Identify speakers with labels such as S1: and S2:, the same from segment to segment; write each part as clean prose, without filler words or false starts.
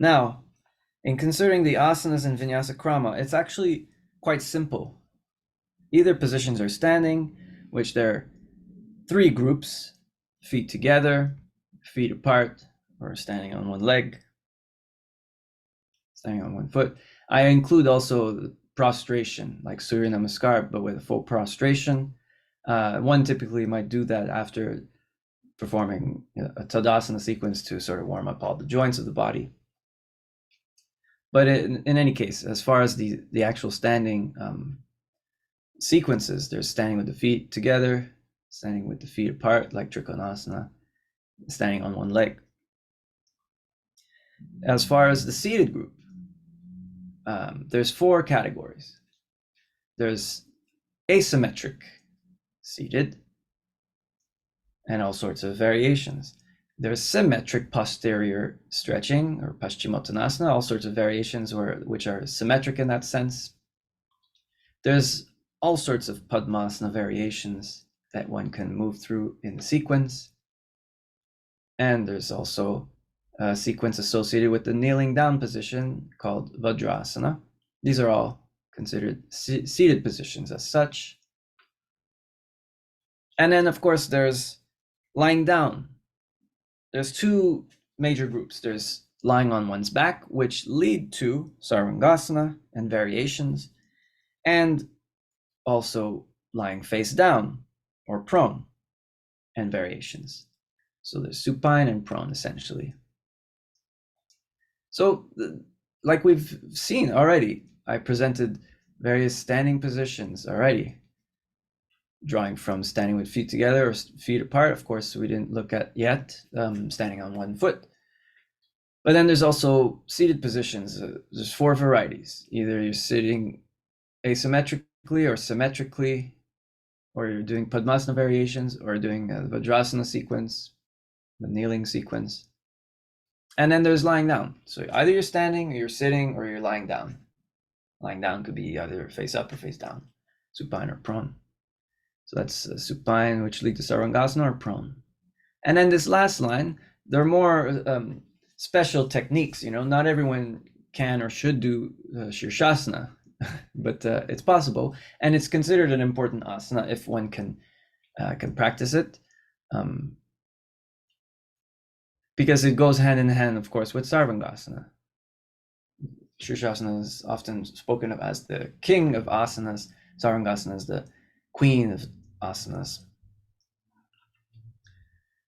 S1: Now, in considering the asanas in Vinyasa Krama, it's actually quite simple. Either positions are standing, which there are three groups: feet together, feet apart, or standing on one leg, standing on one foot. I include also the prostration, like Surya Namaskar, but with a full prostration. One typically might do that after performing a Tadasana sequence to sort of warm up all the joints of the body. But in any case, as far as the actual standing sequences, there's standing with the feet together, standing with the feet apart, like Trikonasana, standing on one leg. As far as the seated group, there's four categories. There's asymmetric seated, and all sorts of variations. There's symmetric posterior stretching, or Paschimottanasana, all sorts of variations which are symmetric in that sense. There's all sorts of Padmasana variations that one can move through in sequence. And there's also a sequence associated with the kneeling down position called Vajrasana. These are all considered seated positions as such. And then, of course, there's lying down. There's two major groups. There's lying on one's back, which lead to Sarvangasana and variations, and also lying face down or prone and variations. So there's supine and prone, essentially. So like we've seen already, I presented various standing positions already, drawing from standing with feet together or feet apart. Of course, we didn't look at yet standing on one foot. But then there's also seated positions. There's four varieties. Either you're sitting asymmetrically or symmetrically, or you're doing Padmasana variations, or doing the Vajrasana sequence, the kneeling sequence. And then there's lying down. So either you're standing, or you're sitting, or you're lying down. Lying down could be either face up or face down, supine or prone. So that's supine, which leads to Sarvangasana, or prone. And then this last line, there are more special techniques. Not everyone can or should do Shirshasana, but it's possible, and it's considered an important asana if one can practice it, because it goes hand in hand, of course, with Sarvangasana. Shirshasana is often spoken of as the king of asanas. Sarvangasana is the queen of asanas.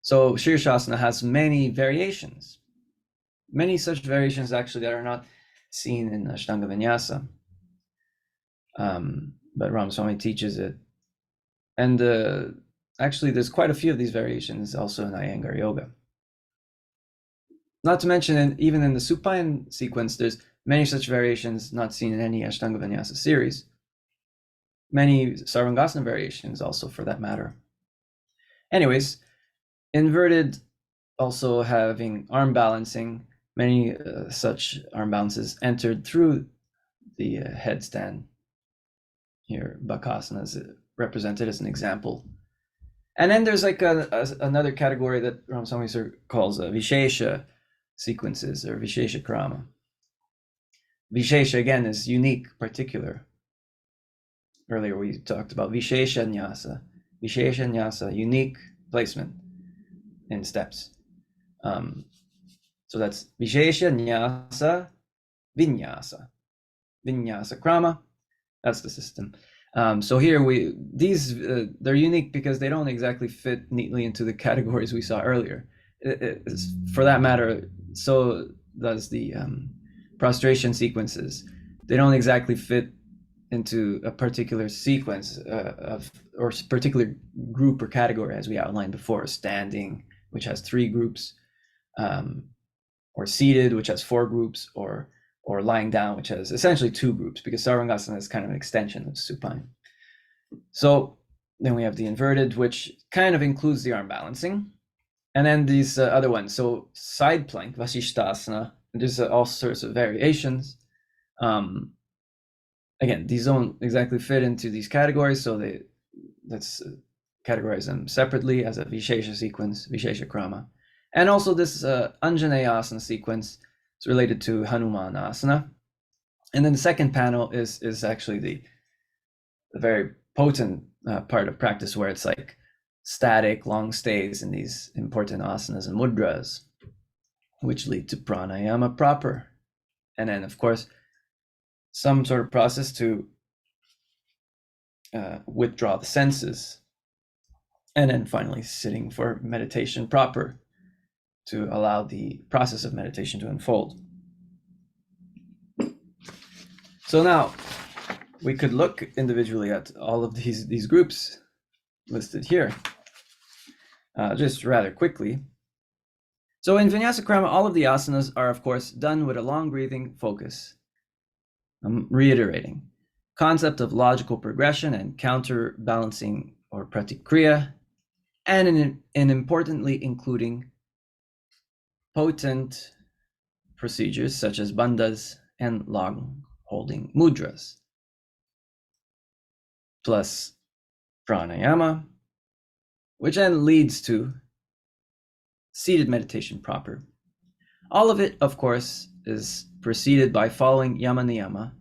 S1: So Shirshasana has many variations, many such variations actually that are not seen in Ashtanga Vinyasa. But Ramaswamy teaches it. And actually, there's quite a few of these variations also in Iyengar Yoga. Not to mention, even in the supine sequence, there's many such variations not seen in any Ashtanga Vinyasa series. Many Sarvangasana variations also, for that matter. Anyways, inverted also having arm balancing. Many such arm balances entered through the headstand. Here, Bakasana is represented as an example. And then there's like another category that Ramaswamy calls Vishesha sequences, or Vishesha Krama. Vishesha, again, is unique, particular. Earlier we talked about Vishesha Nyasa. Vishesha Nyasa, unique placement in steps. So that's Vishesha Nyasa Vinyasa. Vinyasa Krama. That's the system. So here they're unique because they don't exactly fit neatly into the categories we saw earlier. For that matter, so does the prostration sequences. They don't exactly fit into a particular sequence or particular group or category, as we outlined before. Standing, which has three groups, or seated, which has four groups, or lying down, which has essentially two groups, because Sarvangasana is kind of an extension of supine. So then we have the inverted, which kind of includes the arm balancing. And then these other ones. So side plank, Vasishtasana, there's all sorts of variations. Again, these don't exactly fit into these categories, so let's categorize them separately as a Vishesha sequence, Vishesha Krama. And also this Anjaneyasana sequence, It's related to Hanumanasana. And then the second panel is actually the very potent part of practice, where it's like static, long stays in these important asanas and mudras, which lead to pranayama proper. And then, of course, some sort of process to withdraw the senses. And then finally, sitting for meditation proper to allow the process of meditation to unfold. So now we could look individually at all of these groups listed here, just rather quickly. So in Vinyasa Krama, all of the asanas are, of course, done with a long breathing focus. I'm reiterating. Concept of logical progression and counterbalancing or pratikriya, and importantly, including potent procedures such as bandhas and long holding mudras, plus pranayama, which then leads to seated meditation proper. All of it, of course, is preceded by following yama niyama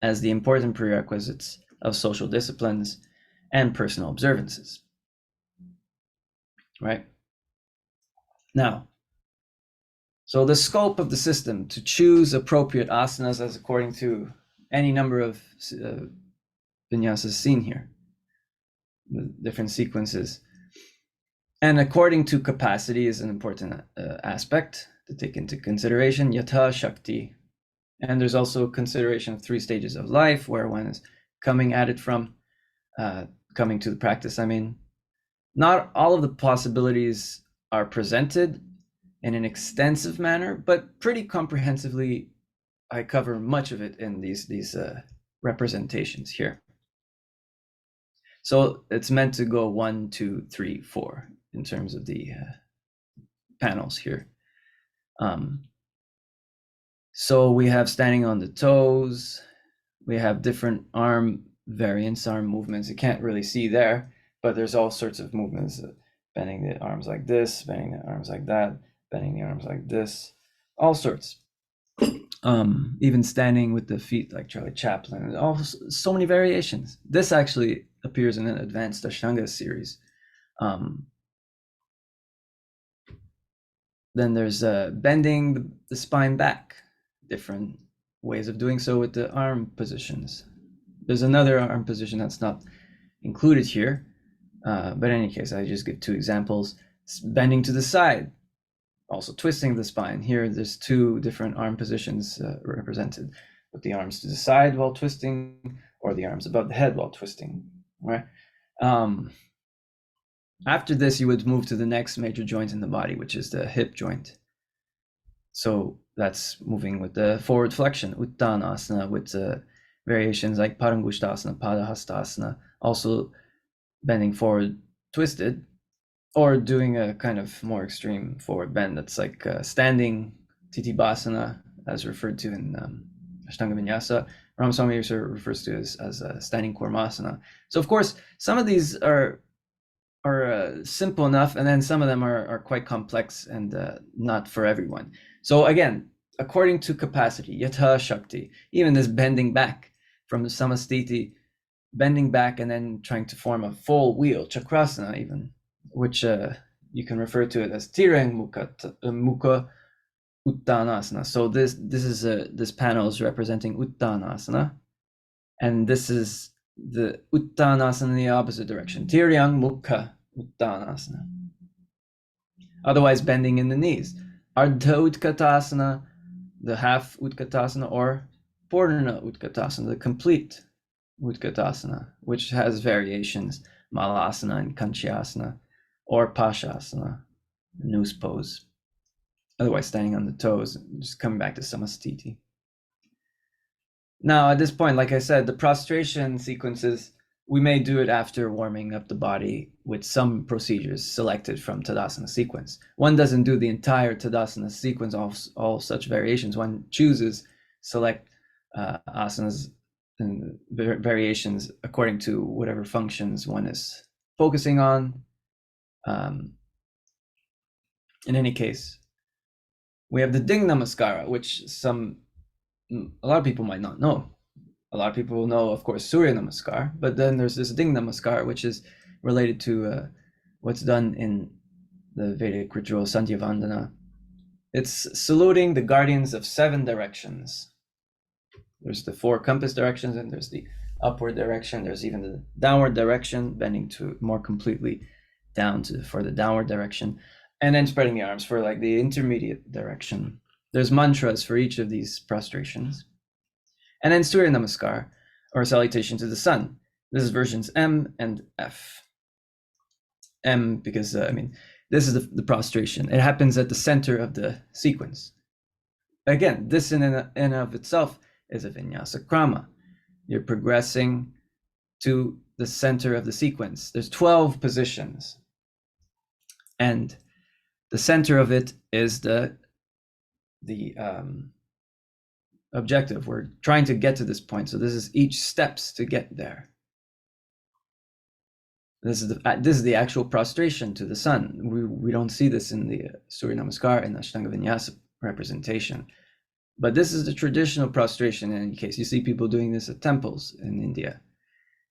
S1: as the important prerequisites of social disciplines and personal observances. Right? Now, so the scope of the system to choose appropriate asanas as according to any number of vinyasas seen here, the different sequences, and according to capacity is an important aspect to take into consideration, yatha shakti. And there's also consideration of 3 stages of life, where one is coming at it from, coming to the practice. I mean, not all of the possibilities are presented in an extensive manner, but pretty comprehensively, I cover much of it in these representations here. So it's meant to go 1, 2, 3, 4 in terms of the panels here. So we have standing on the toes. We have different arm variants, arm movements. You can't really see there, but there's all sorts of movements. Bending the arms like this, bending the arms like that, bending the arms like this, all sorts. Even standing with the feet like Charlie Chaplin. So many variations. This actually appears in an advanced Ashtanga series. Then there's bending the spine back. Different ways of doing so with the arm positions. There's another arm position that's not included here, but in any case, I just give 2 examples. Bending to the side, also twisting the spine. Here, there's 2 different arm positions represented, with the arms to the side while twisting, or the arms above the head while twisting. Right? After this, you would move to the next major joint in the body, which is the hip joint. So that's moving with the forward flexion, Uttanasana, with variations like Parangushtasana, Padahastasana, also bending forward twisted, or doing a kind of more extreme forward bend that's like standing Titibhasana, as referred to in Ashtanga Vinyasa. Ramaswamy refers to as standing Kurmasana. So of course, some of these are simple enough, and then some of them are quite complex and not for everyone. So again, according to capacity, yatha shakti, even this bending back from the samastiti, bending back and then trying to form a full wheel, chakrasana even, which you can refer to it as tirang mukha uttanasana. So this panel is representing uttanasana, and this is the uttanasana in the opposite direction, tirang mukha uttanasana. Otherwise, bending in the knees, ardha utkatasana, the half utkatasana, or purna utkatasana, the complete utkatasana, which has variations, malasana and kanchyasana, or pashasana, noose pose. Otherwise, standing on the toes, just coming back to samastiti. Now, at this point, like I said, the prostration sequences, we may do it after warming up the body with some procedures selected from Tadasana sequence. One doesn't do the entire Tadasana sequence, all such variations. One chooses select asanas and variations according to whatever functions one is focusing on. In any case, We have the Ding Namaskara, which a lot of people might not know. A lot of people will know, of course, Surya Namaskar, but then there's this Ding Namaskar, which is related to what's done in the Vedic ritual Sandhya Vandana. It's saluting the guardians of 7 directions. There's the 4 compass directions, and there's the upward direction. There's even the downward direction, bending to more completely down for the downward direction, and then spreading the arms for like the intermediate direction. There's mantras for each of these prostrations. And then Surya Namaskar, or salutation to the sun. This is versions M and F. M because, this is the prostration. It happens at the center of the sequence. Again, this in and of itself is a vinyasa krama. You're progressing to the center of the sequence. There's 12 positions. And the center of it is the objective. We're trying to get to this point. So this is each steps to get there. This is the actual prostration to the sun. We don't see this in the Surya Namaskar and Ashtanga Vinyasa representation. But this is the traditional prostration in any case. You see people doing this at temples in India.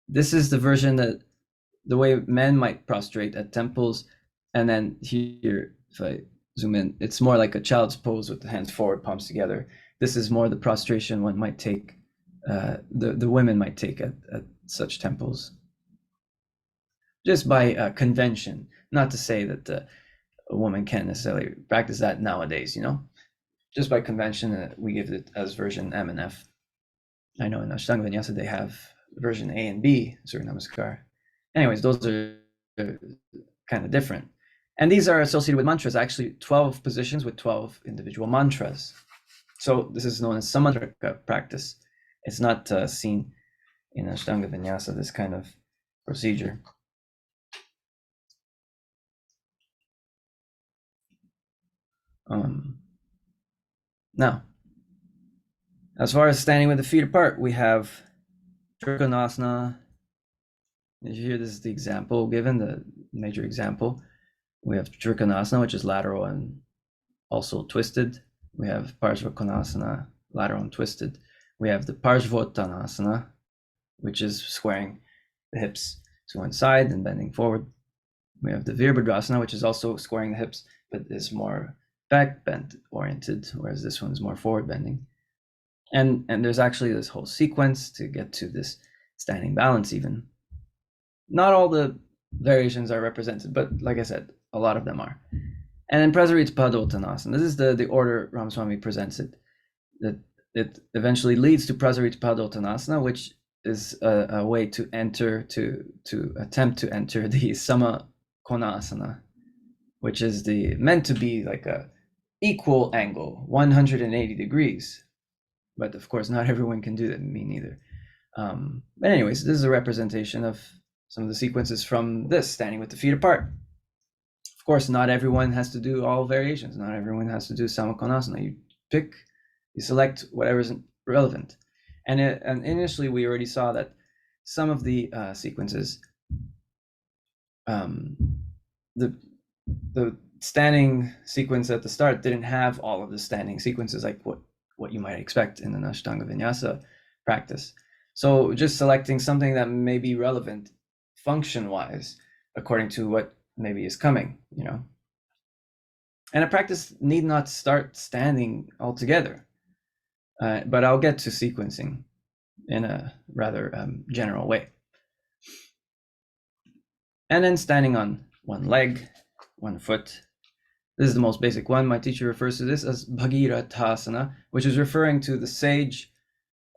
S1: This is the version that the way men might prostrate at temples. And then here, if I zoom in, it's more like a child's pose with the hands forward, palms together. This is more the prostration one might take, the women might take at such temples. Just by convention, not to say that a woman can't necessarily practice that nowadays, just by convention, we give it as version M and F. I know in Ashtanga Vinyasa they have version A and B, Surya Namaskar. Anyways, those are kind of different. And these are associated with mantras, actually 12 positions with 12 individual mantras. So this is known as samantraka practice. It's not seen in Ashtanga Vinyasa, this kind of procedure. Now, as far as standing with the feet apart, we have Trikonasana. Here, this is the example given, the major example. We have Trikonasana, which is lateral and also twisted. We have Parsvakonasana, lateral and twisted. We have the Parsvottanasana, which is squaring the hips to one side and bending forward. We have the Virabhadrasana, which is also squaring the hips, but is more back bend oriented, whereas this one's more forward bending. And there's actually this whole sequence to get to this standing balance even. Not all the variations are represented, but like I said, a lot of them are. And then Prasarita Padottanasana. This is the order Ramaswamy presents it. That it eventually leads to Prasarita Padottanasana, which is a way to enter, to attempt to enter the Samakonasana, which is meant to be like a equal angle, 180 degrees. But of course, not everyone can do that, me neither. But anyways, this is a representation of some of the sequences from this, standing with the feet apart. Of course, not everyone has to do all variations. Not everyone has to do Samakonasana. You select whatever's relevant. And initially, we already saw that some of the sequences, the standing sequence at the start didn't have all of the standing sequences like what you might expect in an Ashtanga Vinyasa practice. So just selecting something that may be relevant function-wise, according to what maybe is coming, And a practice need not start standing altogether, but I'll get to sequencing in a rather general way. And then standing on one leg, one foot. This is the most basic one. My teacher refers to this as Bhagirathasana, which is referring to the sage,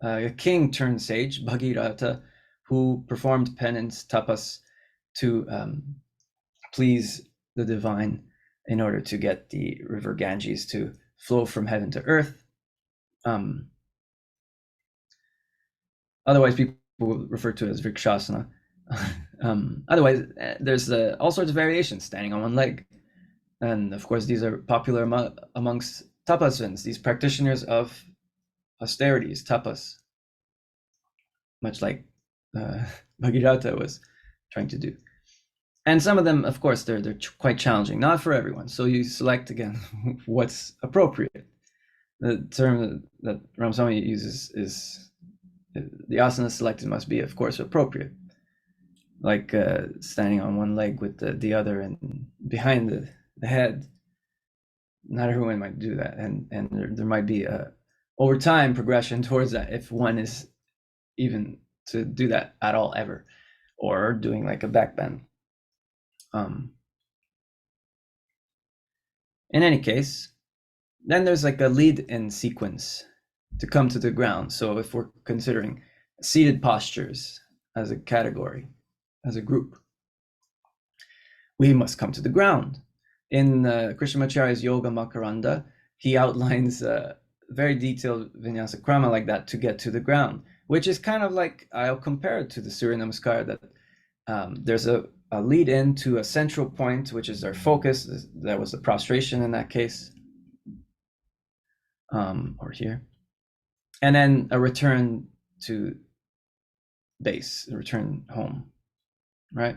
S1: a king turned sage, Bhagiratha, who performed penance, tapas, to please the divine in order to get the river Ganges to flow from heaven to earth. Otherwise, people refer to it as Vrikshasana. Otherwise, there's all sorts of variations, standing on one leg. And of course, these are popular amongst tapasvins, these practitioners of austerities, tapas, much like Bhagirath was trying to do. And some of them, of course, they're quite challenging, not for everyone. So you select again what's appropriate. The term that Ramaswamy uses is the asana selected must be, of course, appropriate. Like standing on one leg with the other and behind the head. Not everyone might do that, and there might be a over time progression towards that if one is even to do that at all ever, or doing like a back bend. In any case, then there's like a lead-in sequence to come to the ground. So if we're considering seated postures as a category, as a group, we must come to the ground. In Krishnamacharya's Yoga Makaranda, he outlines a very detailed vinyasa krama like that to get to the ground, which is kind of like, I'll compare it to the Surya Namaskar, that there's a lead in to a central point, which is our focus. That was the prostration in that case, or here. And then a return to base, a return home, right?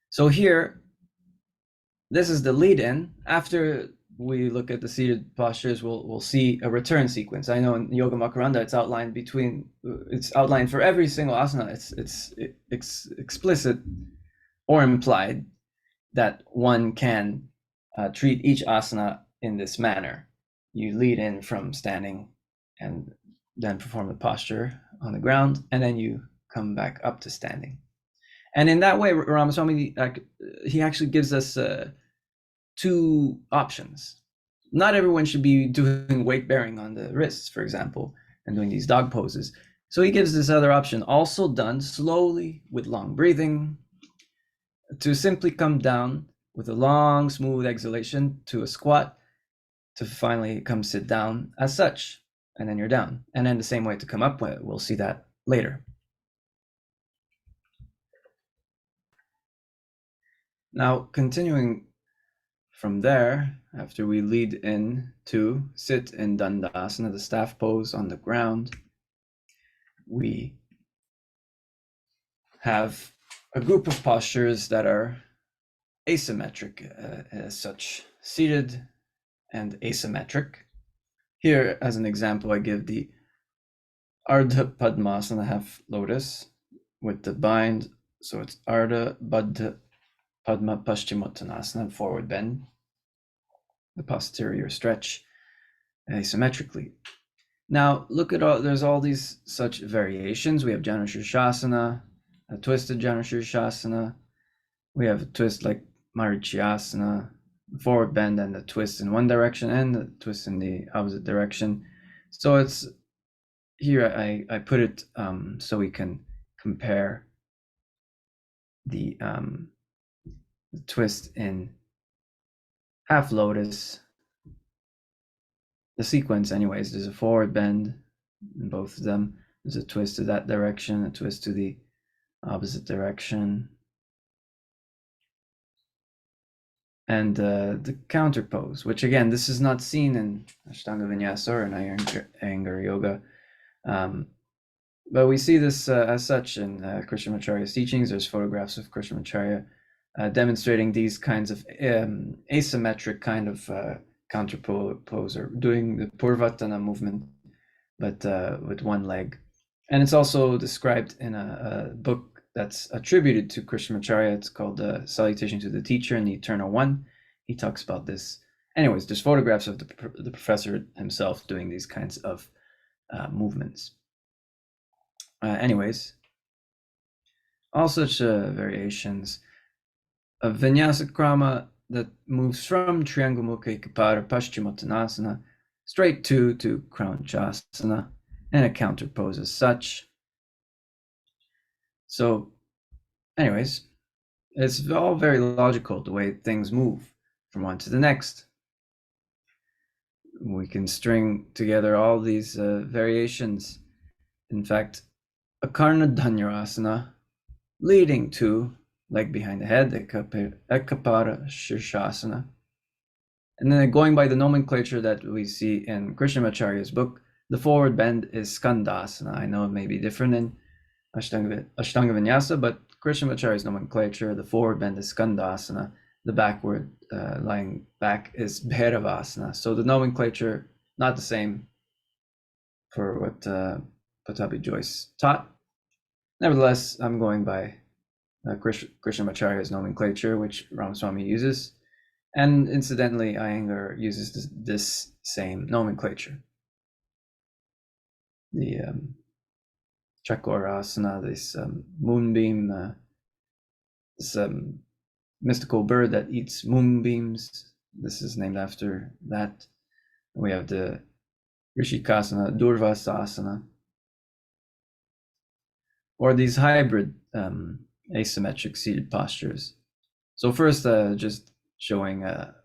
S1: So here, this is the lead in. After we look at the seated postures, we'll see a return sequence. I know in Yoga Makaranda, it's outlined for every single asana. It's explicit or implied that one can treat each asana in this manner. You lead in from standing and then perform the posture on the ground, and then you come back up to standing. And in that way, Ramaswamy, he actually gives us two options. Not everyone should be doing weight bearing on the wrists, for example, and doing these dog poses. So he gives this other option, also done slowly with long breathing, to simply come down with a long, smooth exhalation to a squat, to finally come sit down as such, and then you're down. And then the same way to come up, we'll see that later. Now, continuing from there, after we lead in to sit in Dandasana, the staff pose on the ground, we have a group of postures that are asymmetric as such, seated and asymmetric. Here, as an example, I give the Ardha Padmasana, half lotus, with the bind. So it's Ardha Baddha Padma Paschimottanasana, forward bend, the posterior stretch asymmetrically. Now look at there's all these such variations. We have Janu Shirshasana, a twisted Janu Shirshasana. We have a twist like Marichyasana, forward bend and the twist in one direction and the twist in the opposite direction. So it's here I put it so we can compare the twist in half lotus. The sequence anyways, there's a forward bend in both of them. There's a twist to that direction, a twist to the opposite direction. And the counter pose, which again, this is not seen in Ashtanga Vinyasa or in Iyengar Yoga. But we see this as such in Krishnamacharya's teachings. There's photographs of Krishnamacharya demonstrating these kinds of asymmetric kind of counter pose, or doing the Purvatana movement, but with one leg. And it's also described in a book that's attributed to Krishnamacharya. It's called Salutation to the Teacher in the Eternal One. He talks about this. Anyways, there's photographs of the professor himself doing these kinds of movements. Anyways, all such variations of Vinyasa Krama that moves from Triangulmukha Ekapara Paschimottanasana straight to Kranchasana and a counter pose as such. So anyways, it's all very logical the way things move from one to the next. We can string together all these variations. In fact, Akarna Dhanurasana leading to leg behind the head, Ekapara Shirshasana. And then going by the nomenclature that we see in Krishnamacharya's book, the forward bend is Skandasana. I know it may be different in Ashtanga Vinyasa, but Krishnamacharya's nomenclature, the forward bend is Skandasana, the backward lying back is Bhairavasana. So the nomenclature, not the same for what Pattabhi Jois taught. Nevertheless, I'm going by Krishnamacharya's nomenclature, which Ramaswamy uses. And incidentally, Iyengar uses this same nomenclature. The Chakorasana, this moonbeam, this mystical bird that eats moonbeams. This is named after that. We have the Rishikasana, Durvasasana, or these hybrid asymmetric seated postures. So first, just showing a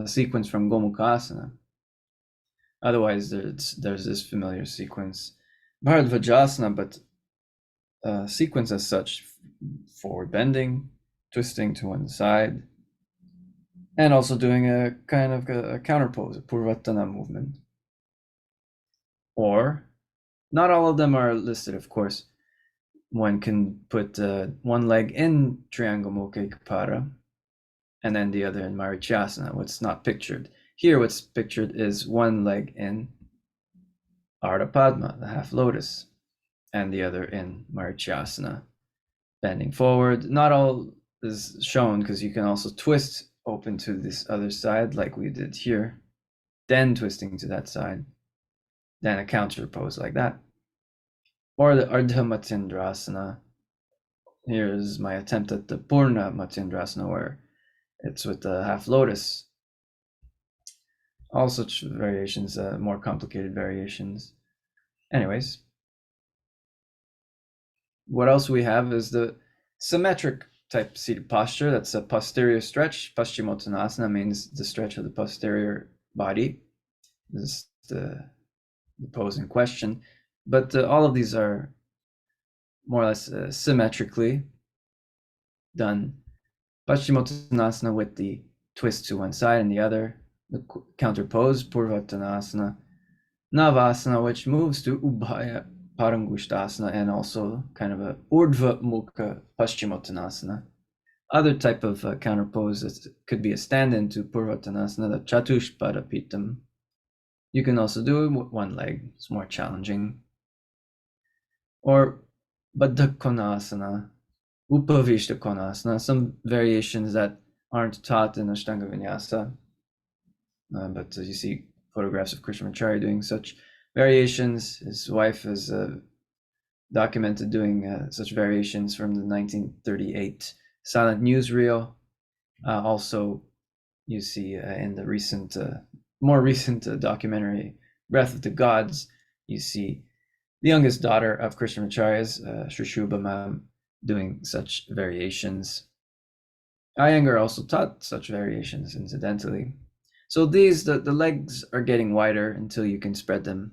S1: sequence from Gomukhasana. Otherwise, there's this familiar sequence, Bharadvajasana, but sequence as such: forward bending, twisting to one side, and also doing a kind of a counter pose, a Purvatana movement. Or, not all of them are listed, of course. One can put one leg in Triangle Mukha Ekapara, and then the other in Marichyasana. What's not pictured here, what's pictured is one leg in Ardha Padma, the half lotus, and the other in Marichyasana, bending forward. Not all is shown because you can also twist open to this other side like we did here, then twisting to that side, then a counter pose like that. Or the Ardha Matyendrasana. Here's my attempt at the Purna Matyendrasana, where it's with the half lotus. All such variations, more complicated variations. Anyways, what else we have is the symmetric type seated posture. That's a posterior stretch. Paschimottanasana means the stretch of the posterior body. This is the pose in question. But all of these are more or less symmetrically done. Paschimottanasana with the twist to one side and the other. The counter pose, Purvattanasana. Navasana, which moves to Ubhaya Parangushtasana, and also kind of a Urdhva Mukha Paschimottanasana. Other type of counter pose could be a stand-in to Purvattanasana, the Chatushpada Pitam. You can also do it with one leg. It's more challenging. Or Baddha Konasana, Upavishta Konasana, some variations that aren't taught in Ashtanga Vinyasa. But you see photographs of Krishnamacharya doing such variations. His wife has documented doing such variations from the 1938 silent newsreel. Also, you see in the more recent documentary, Breath of the Gods, you see the youngest daughter of Krishnamacharya's, Shri Ma'am, doing such variations. Iyengar also taught such variations, incidentally. So these, the legs are getting wider until you can spread them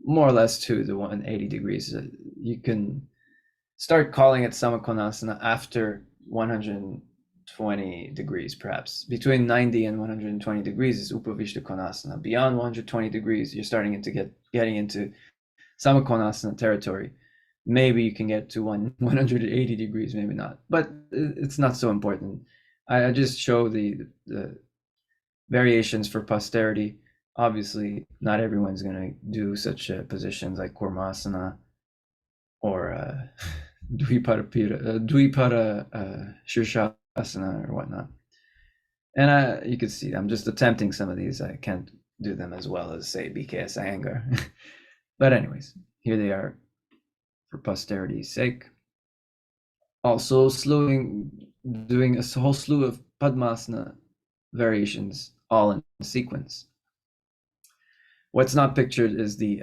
S1: more or less to the 180 degrees. You can start calling it Samakonasana after 120 degrees, perhaps. Between 90 and 120 degrees is Upavishta Konasana. Beyond 120 degrees, you're starting to getting into Samakonasana territory. Maybe you can get to 180 degrees, maybe not. But it's not so important. I just show the variations for posterity. Obviously, not everyone's going to do such positions like Kurmasana or Dvipara Shirshasana or whatnot. And you can see I'm just attempting some of these. I can't do them as well as, say, BKS Iyengar. But anyways, here they are for posterity's sake. Also, doing a whole slew of Padmasana variations, all in sequence. What's not pictured is the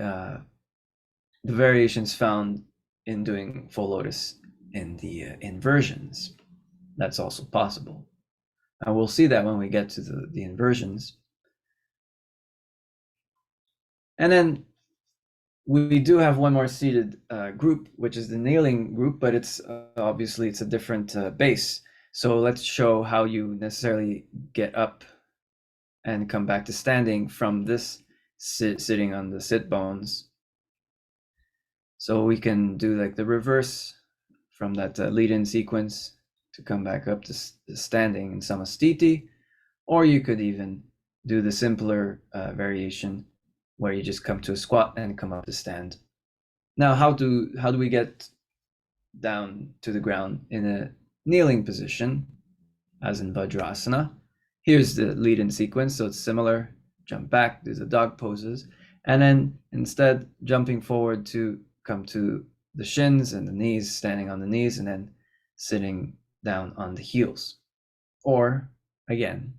S1: variations found in doing full lotus in the inversions. That's also possible. And we'll see that when we get to the inversions. And then we do have one more seated group, which is the kneeling group, but it's obviously it's a different base. So let's show how you necessarily get up and come back to standing from this sitting on the sit bones. So we can do like the reverse from that lead-in sequence to come back up to standing in Samastiti, or you could even do the simpler variation where you just come to a squat and come up to stand. Now, how do we get down to the ground in a kneeling position, as in Vajrasana? Here's the lead-in sequence, so it's similar. Jump back, do the dog poses, and then instead jumping forward to come to the shins and the knees, standing on the knees, and then sitting down on the heels. Or, again,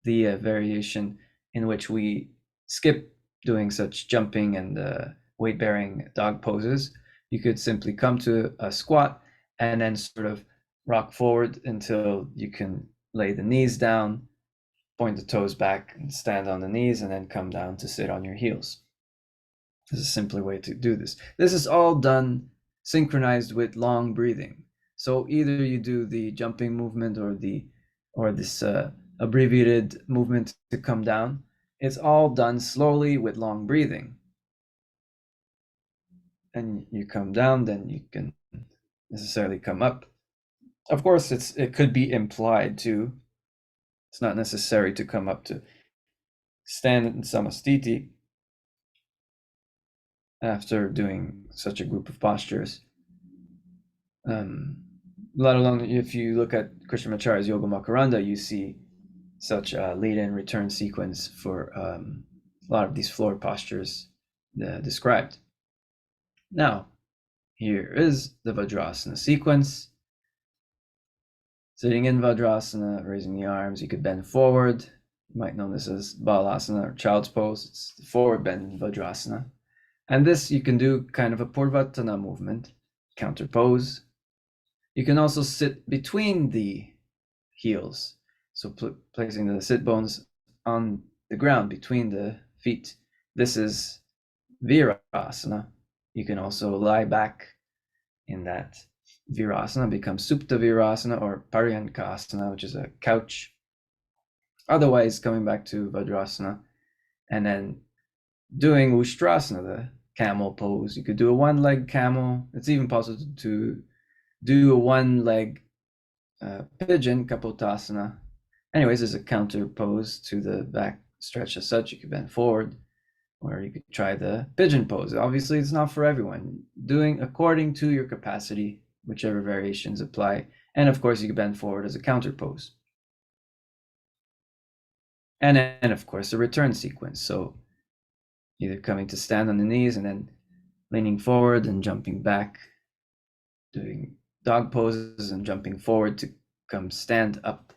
S1: the variation in which we skip doing such jumping and weight-bearing dog poses. You could simply come to a squat and then sort of rock forward until you can lay the knees down, point the toes back and stand on the knees, and then come down to sit on your heels. This is a simpler way to do this. This is all done synchronized with long breathing. So either you do the jumping movement or this abbreviated movement to come down. It's all done slowly with long breathing. And you come down, then you can necessarily come up. Of course, it could be implied too. It's not necessary to come up to stand in Samastiti after doing such a group of postures. Let alone if you look at Krishnamacharya's Yoga Makaranda, you see such a lead-in return sequence for a lot of these floor postures described. Now, here is the Vajrasana sequence. Sitting in Vajrasana, raising the arms, you could bend forward. You might know this as Balasana or Child's Pose. It's the forward bend in Vajrasana. And this you can do kind of a Purvatana movement, counter pose. You can also sit between the heels. So placing the sit bones on the ground between the feet. This is Virasana. You can also lie back in that Virasana, becomes Supta Virasana or Paryankasana, which is a couch. Otherwise, coming back to Vajrasana and then doing Ustrasana, the camel pose. You could do a one-leg camel. It's even possible to do a one-leg pigeon, Kapotasana. Anyways, there's a counter pose to the back stretch as such. You could bend forward, or you could try the pigeon pose. Obviously, it's not for everyone. Doing according to your capacity, whichever variations apply. And of course, you could bend forward as a counter pose. And then, of course, the return sequence. So either coming to stand on the knees and then leaning forward and jumping back, doing dog poses and jumping forward to come stand up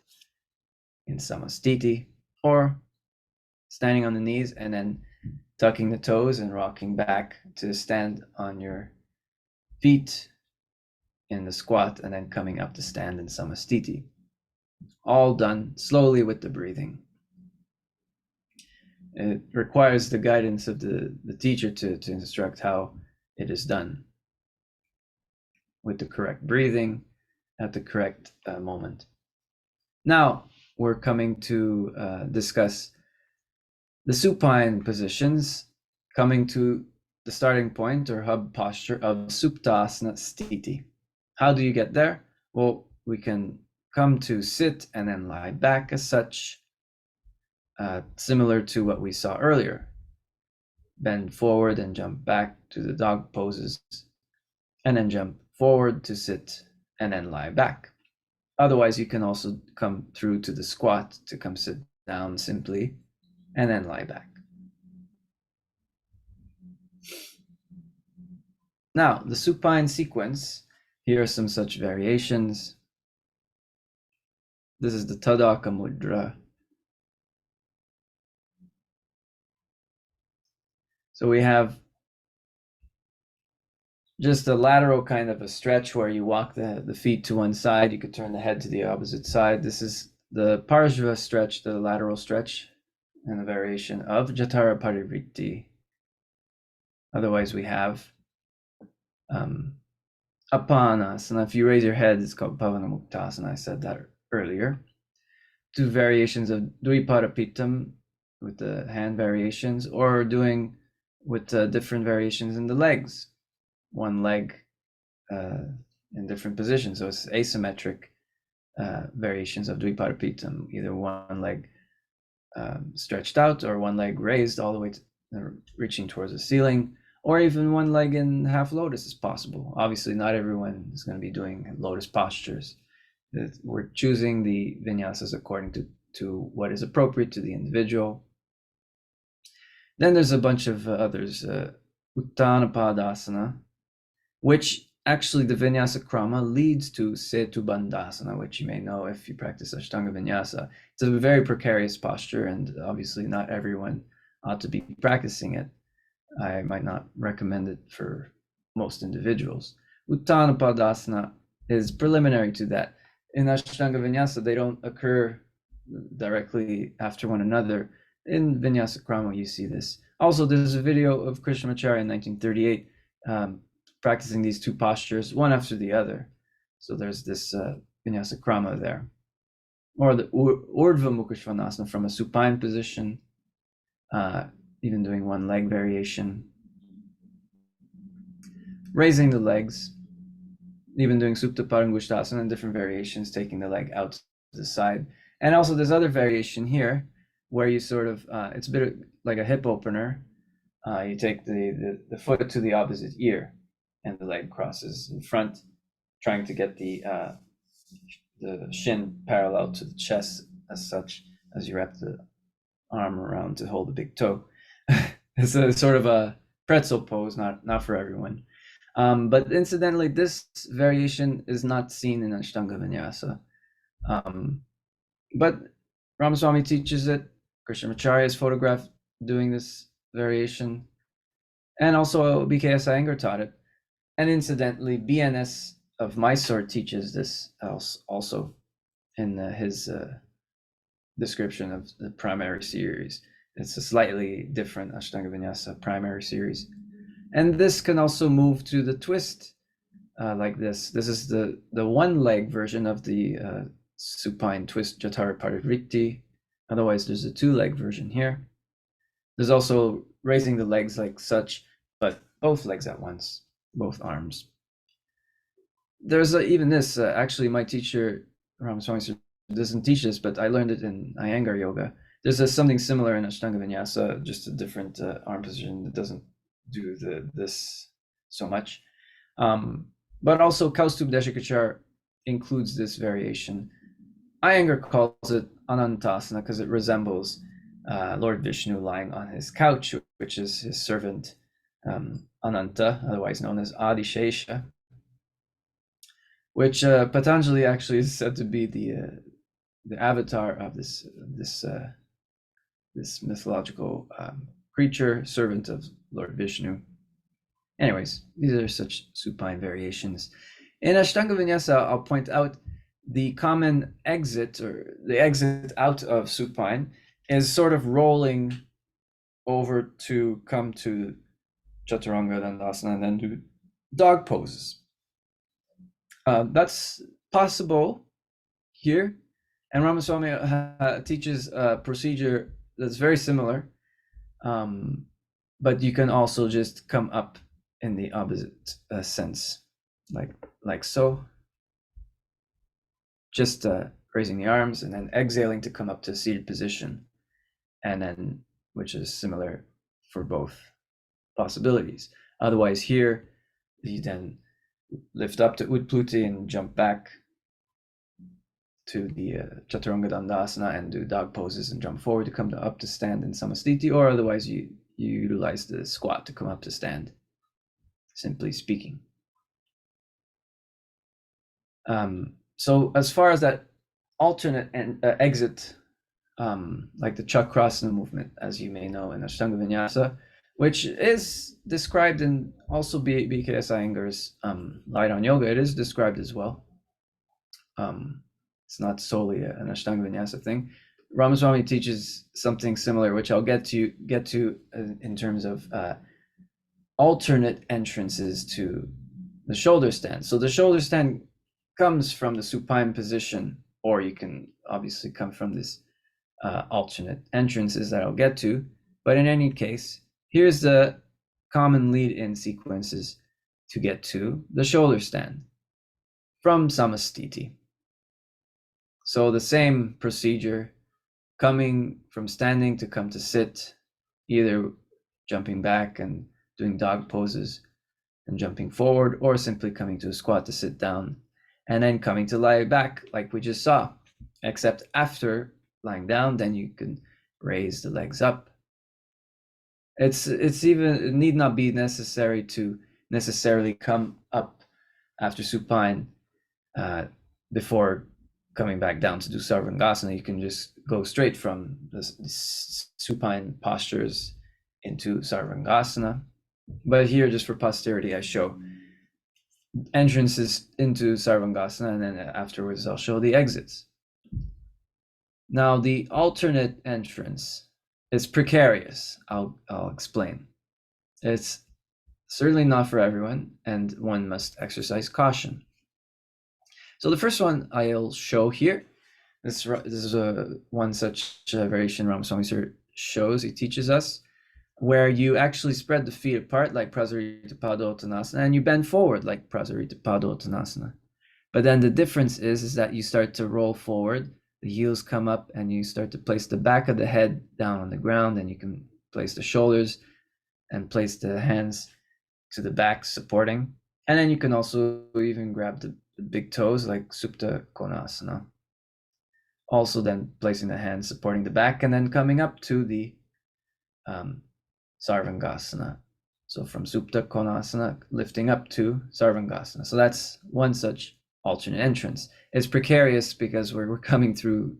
S1: in Samastiti, or standing on the knees and then tucking the toes and rocking back to stand on your feet in the squat and then coming up to stand in Samastiti. All done slowly with the breathing. It requires the guidance of the teacher to instruct how it is done with the correct breathing at the correct moment. Now we're coming to discuss the supine positions, coming to the starting point or hub posture of Suptasana Sthiti. How do you get there? Well, we can come to sit and then lie back as such, similar to what we saw earlier. Bend forward and jump back to the dog poses, and then jump forward to sit and then lie back. Otherwise, you can also come through to the squat to come sit down simply and then lie back. Now, the supine sequence, here are some such variations. This is the Tadaka Mudra. So we have just a lateral kind of a stretch where you walk the feet to one side. You could turn the head to the opposite side. This is the Parshva stretch, the lateral stretch, and a variation of Jatara Parivritti. Otherwise, we have Apanasana. If you raise your head, it's called Pavanamuktasana. I said that earlier. Two variations of Dviparapitam with the hand variations, or doing with different variations in the legs. One leg in different positions. So it's asymmetric variations of Dviparapitam, either one leg stretched out or one leg raised all the way to, reaching towards the ceiling, or even one leg in half lotus is possible. Obviously, not everyone is going to be doing lotus postures. We're choosing the vinyasas according to what is appropriate to the individual. Then there's a bunch of others. Uttanapadasana, which actually the vinyasa krama leads to Setubandhasana, which you may know if you practice Ashtanga Vinyasa. It's a very precarious posture, and obviously not everyone ought to be practicing it. I might not recommend it for most individuals. Uttanapadasana is preliminary to that. In Ashtanga Vinyasa, they don't occur directly after one another. In Vinyasa Krama, you see this. Also, there's a video of Krishnamacharya in 1938 practicing these two postures, one after the other. So there's this Vinyasa Krama there. Or the Urdhva Mukha Svanasana from a supine position, even doing one leg variation. Raising the legs, even doing Supta Parangushtasana and different variations, taking the leg out to the side. And also there's other variation here where you sort of, it's a bit like a hip opener. You take the foot to the opposite ear and the leg crosses in front, trying to get the shin parallel to the chest as such, as you wrap the arm around to hold the big toe. It's a sort of a pretzel pose, not for everyone. But incidentally, this variation is not seen in Ashtanga Vinyasa. But Ramaswamy teaches it. Krishnamacharya is photographed doing this variation. And also BKS Iyengar taught it. And incidentally, BNS of Mysore teaches this also in his description of the primary series. It's a slightly different Ashtanga Vinyasa primary series. And this can also move to the twist like this. This is the one leg version of the supine twist Jatara Parivritti. Otherwise, there's a two-leg version here. There's also raising the legs like such, but both legs at once, both arms. There's even this, actually my teacher, Ramaswamy, doesn't teach this, but I learned it in Iyengar Yoga. There's something similar in Ashtanga Vinyasa, just a different arm position that doesn't do this so much. But also Kaustubh Deshikachar includes this variation. Iyengar calls it Anantasana because it resembles Lord Vishnu lying on his couch, which is his servant Ananta, otherwise known as Adishesha, which Patanjali actually is said to be the avatar of this mythological creature, servant of Lord Vishnu. Anyways, these are such supine variations. In Ashtanga Vinyasa, I'll point out the common exit, or the exit out of supine, is sort of rolling over to come to Chaturanga Dandasana and then do dog poses. That's possible here, and Ramaswamy teaches a procedure that's very similar, but you can also just come up in the opposite sense, like so. Just raising the arms and then exhaling to come up to a seated position, and then, which is similar for both possibilities. Otherwise, here you then lift up to Utpluti and jump back to the Chaturanga Dandasana and do dog poses and jump forward to come up to stand in Samastiti, or otherwise you utilize the squat to come up to stand, simply speaking. So as far as that alternate exit, like the Chakrasana movement, as you may know in Ashtanga Vinyasa, which is described in also BKS Iyengar's Light on Yoga, it is described as well. It's not solely an Ashtanga Vinyasa thing. Ramaswamy teaches something similar, which I'll get to in terms of alternate entrances to the shoulder stand. So the shoulder stand comes from the supine position, or you can obviously come from this alternate entrances that I'll get to. But in any case, here's the common lead-in sequences to get to the shoulder stand. from Samastiti. So the same procedure, coming from standing to come to sit, either jumping back and doing dog poses and jumping forward, or simply coming to a squat to sit down, and then coming to lie back like we just saw, except after lying down, then you can raise the legs up. It need not be necessary to necessarily come up after supine before coming back down to do Sarvangasana. You can just go straight from the supine postures into Sarvangasana. But here, just for posterity, I show entrances into Sarvangasana, and then afterwards I'll show the exits. Now, the alternate entrance is precarious. I'll explain. It's certainly not for everyone, and one must exercise caution. So the first one I'll show here, this is one such variation Ramaswamy Sir shows, he teaches us, where you actually spread the feet apart like Prasarita Padottanasana, and you bend forward like Prasarita Padottanasana. But then the difference is that you start to roll forward, the heels come up, and you start to place the back of the head down on the ground, and you can place the shoulders and place the hands to the back supporting. And then you can also even grab the big toes like Supta Konasana. Also then placing the hands supporting the back, and then coming up to the Sarvangasana. So from Supta Konasana, lifting up to Sarvangasana. So that's one such alternate entrance. It's precarious because we're coming through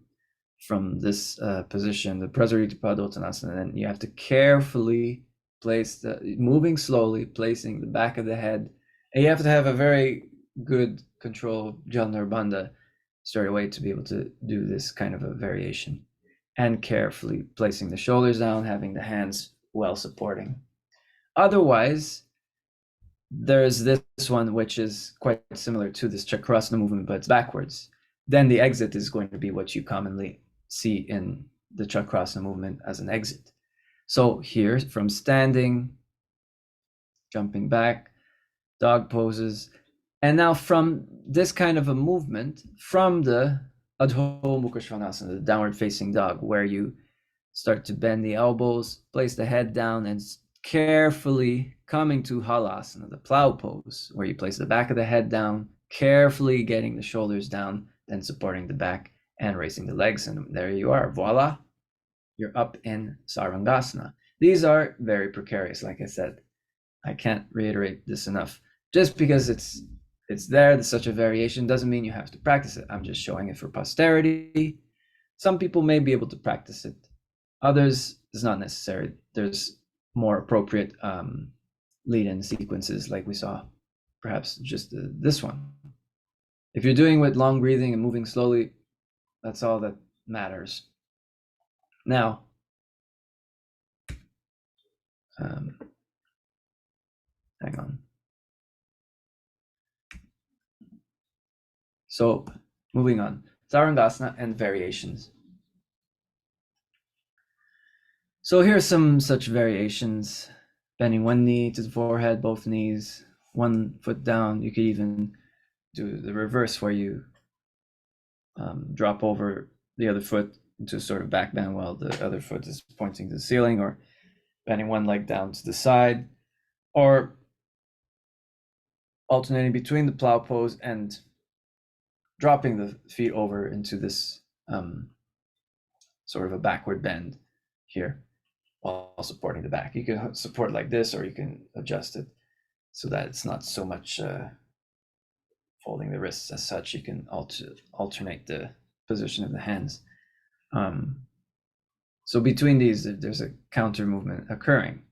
S1: from this position, the Prasarita Padottanasana, and then you have to carefully place moving slowly, placing the back of the head. And you have to have a very good control of Jalnar Bandha straight away to be able to do this kind of a variation. And carefully placing the shoulders down, having the hands well supporting. Otherwise, there's this one which is quite similar to this Chakrasana movement, but it's backwards. Then the exit is going to be what you commonly see in the Chakrasana movement as an exit. So here, from standing, jumping back, dog poses, and now from this kind of a movement, from the Adho Mukha Svanasana, the downward facing dog, where you start to bend the elbows, place the head down, and carefully coming to Halasana, the plow pose, where you place the back of the head down, carefully getting the shoulders down, then supporting the back and raising the legs. And there you are, voila, you're up in Sarvangasana. These are very precarious, like I said. I can't reiterate this enough. Just because it's there's such a variation doesn't mean you have to practice it. I'm just showing it for posterity. Some people may be able to practice it. Others, it's not necessary. There's more appropriate lead-in sequences like we saw, perhaps just this one. If you're doing with long breathing and moving slowly, that's all that matters. Now, hang on. So moving on, Sarvangasana and variations. So here are some such variations: bending one knee to the forehead, both knees, one foot down. You could even do the reverse where you drop over the other foot into a sort of back bend while the other foot is pointing to the ceiling, or bending one leg down to the side, or alternating between the plow pose and dropping the feet over into this sort of a backward bend here while supporting the back. You can support like this, or you can adjust it so that it's not so much folding the wrists as such. You can alternate the position of the hands. So between these, there's a counter movement occurring.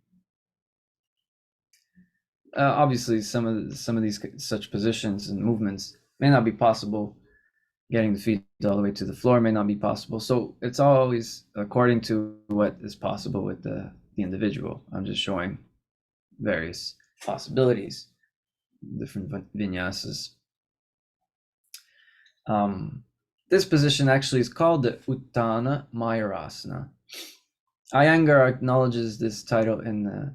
S1: Obviously, some of these such positions and movements may not be possible. Getting the feet all the way to the floor may not be possible. So it's always according to what is possible with the individual. I'm just showing various possibilities, different vinyasas. This position actually is called the Uttana Mayurasana. Iyengar acknowledges this title in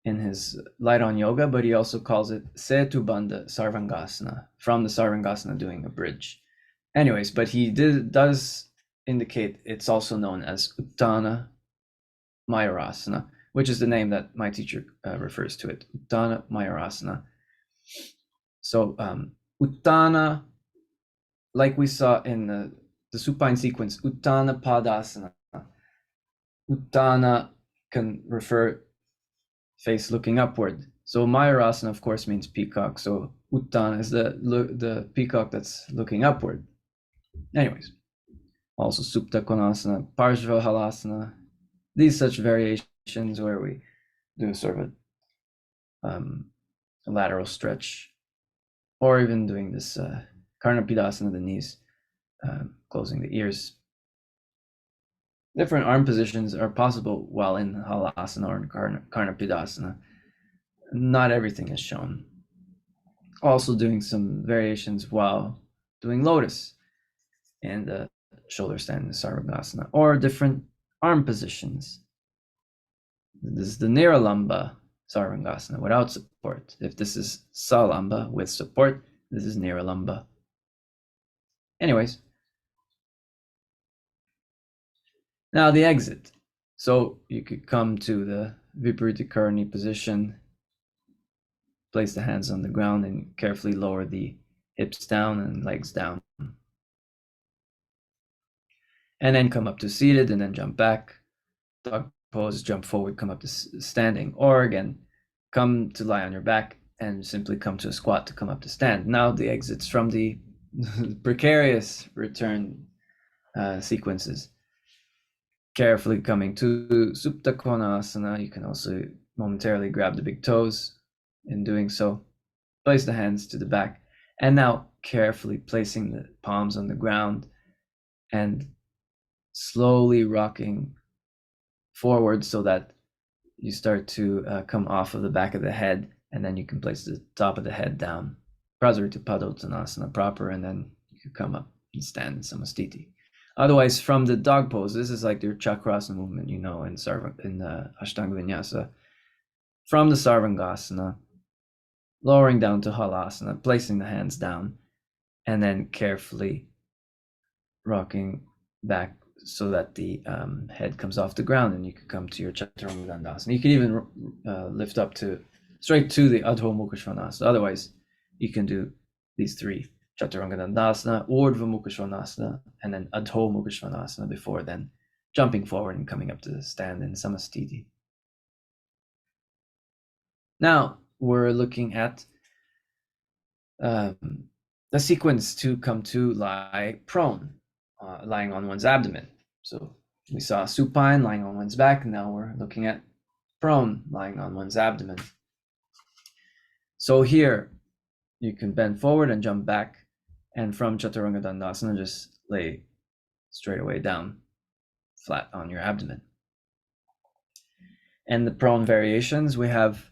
S1: in his Light on Yoga, but he also calls it Setubandha Sarvangasana, from the Sarvangasana doing a bridge. Anyways, but he does indicate it's also known as Uttana Mayurasana, which is the name that my teacher refers to it, Uttana Mayurasana. So Uttana, like we saw in the supine sequence, Uttana Padasana. Uttana can refer face looking upward. So Mayurasana, of course, means peacock. So Uttana is the peacock that's looking upward. Anyways, also Supta Konasana, Parshva Halasana, these such variations where we do sort of a lateral stretch, or even doing this Karnapidasana, the knees, closing the ears. Different arm positions are possible while in Halasana or in Karnapidasana. Not everything is shown. Also doing some variations while doing lotus and shoulder stand in Sarvangasana, or different arm positions. This is the Niralamba Sarvangasana without support. If this is Salamba with support, this is Niralamba. Anyways, now the exit. So you could come to the Viparita Karani position, place the hands on the ground and carefully lower the hips down and legs down. And then come up to seated and then jump back. Dog pose, jump forward, come up to standing. Or again, come to lie on your back and simply come to a squat to come up to stand. Now the exits from the precarious return sequences. Carefully coming to Supta Konasana. You can also momentarily grab the big toes in doing so. Place the hands to the back. And now carefully placing the palms on the ground and slowly rocking forward so that you start to come off of the back of the head, and then you can place the top of the head down. Prasarita Padottanasana proper, and then you can come up and stand in Samastiti. Otherwise, from the dog pose, this is like your Chakrasana movement, in Ashtanga Vinyasa. From the Sarvangasana, lowering down to Halasana, placing the hands down, and then carefully rocking back so that the head comes off the ground, and you can come to your Chaturanga Dandasana. You can even lift up straight to the Adho Mukha Svanasana. Otherwise, you can do these three: Chaturanga Dandasana, Urdhva Mukha Svanasana, and then Adho Mukha Svanasana before then jumping forward and coming up to the stand in Samastiti. Now we're looking at the sequence to come to lie prone, lying on one's abdomen. So we saw supine, lying on one's back. Now we're looking at prone, lying on one's abdomen. So here you can bend forward and jump back, and from Chaturanga Dandasana just lay straight away down flat on your abdomen. And the prone variations, we have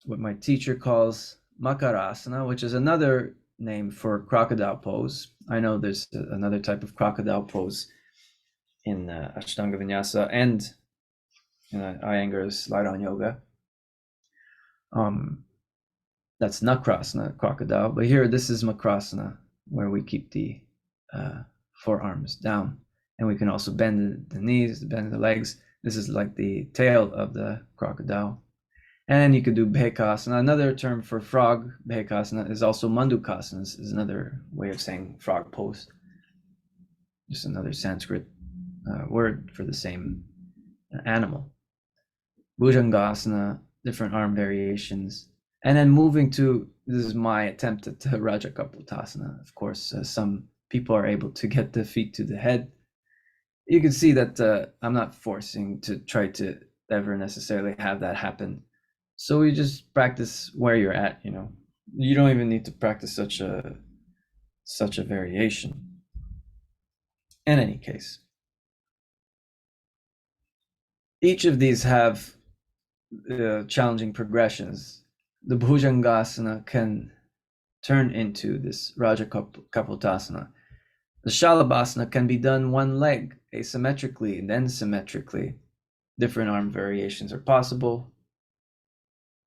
S1: what my teacher calls Makarasana, which is another name for crocodile pose. I know there's another type of crocodile pose in Ashtanga Vinyasa and Iyengar's Light on Yoga. That's Nakrasana, crocodile. But here, this is Makrasana, where we keep the forearms down. And we can also bend the knees, bend the legs. This is like the tail of the crocodile. And then you could do Bhekasana. Another term for frog, Bhekasana, is also Mandukasana. This is another way of saying frog pose. Just another Sanskrit word for the same animal. Bhujangasana, different arm variations. And then moving to, this is my attempt at Rajakapottasana. Of course, some people are able to get the feet to the head. You can see that I'm not forcing to try to ever necessarily have that happen. So we just practice where you're at, You don't even need to practice such a variation. In any case, each of these have challenging progressions. The Bhujangasana can turn into this Rajakapottasana. The Shalabhasana can be done one leg asymmetrically and then symmetrically. Different arm variations are possible.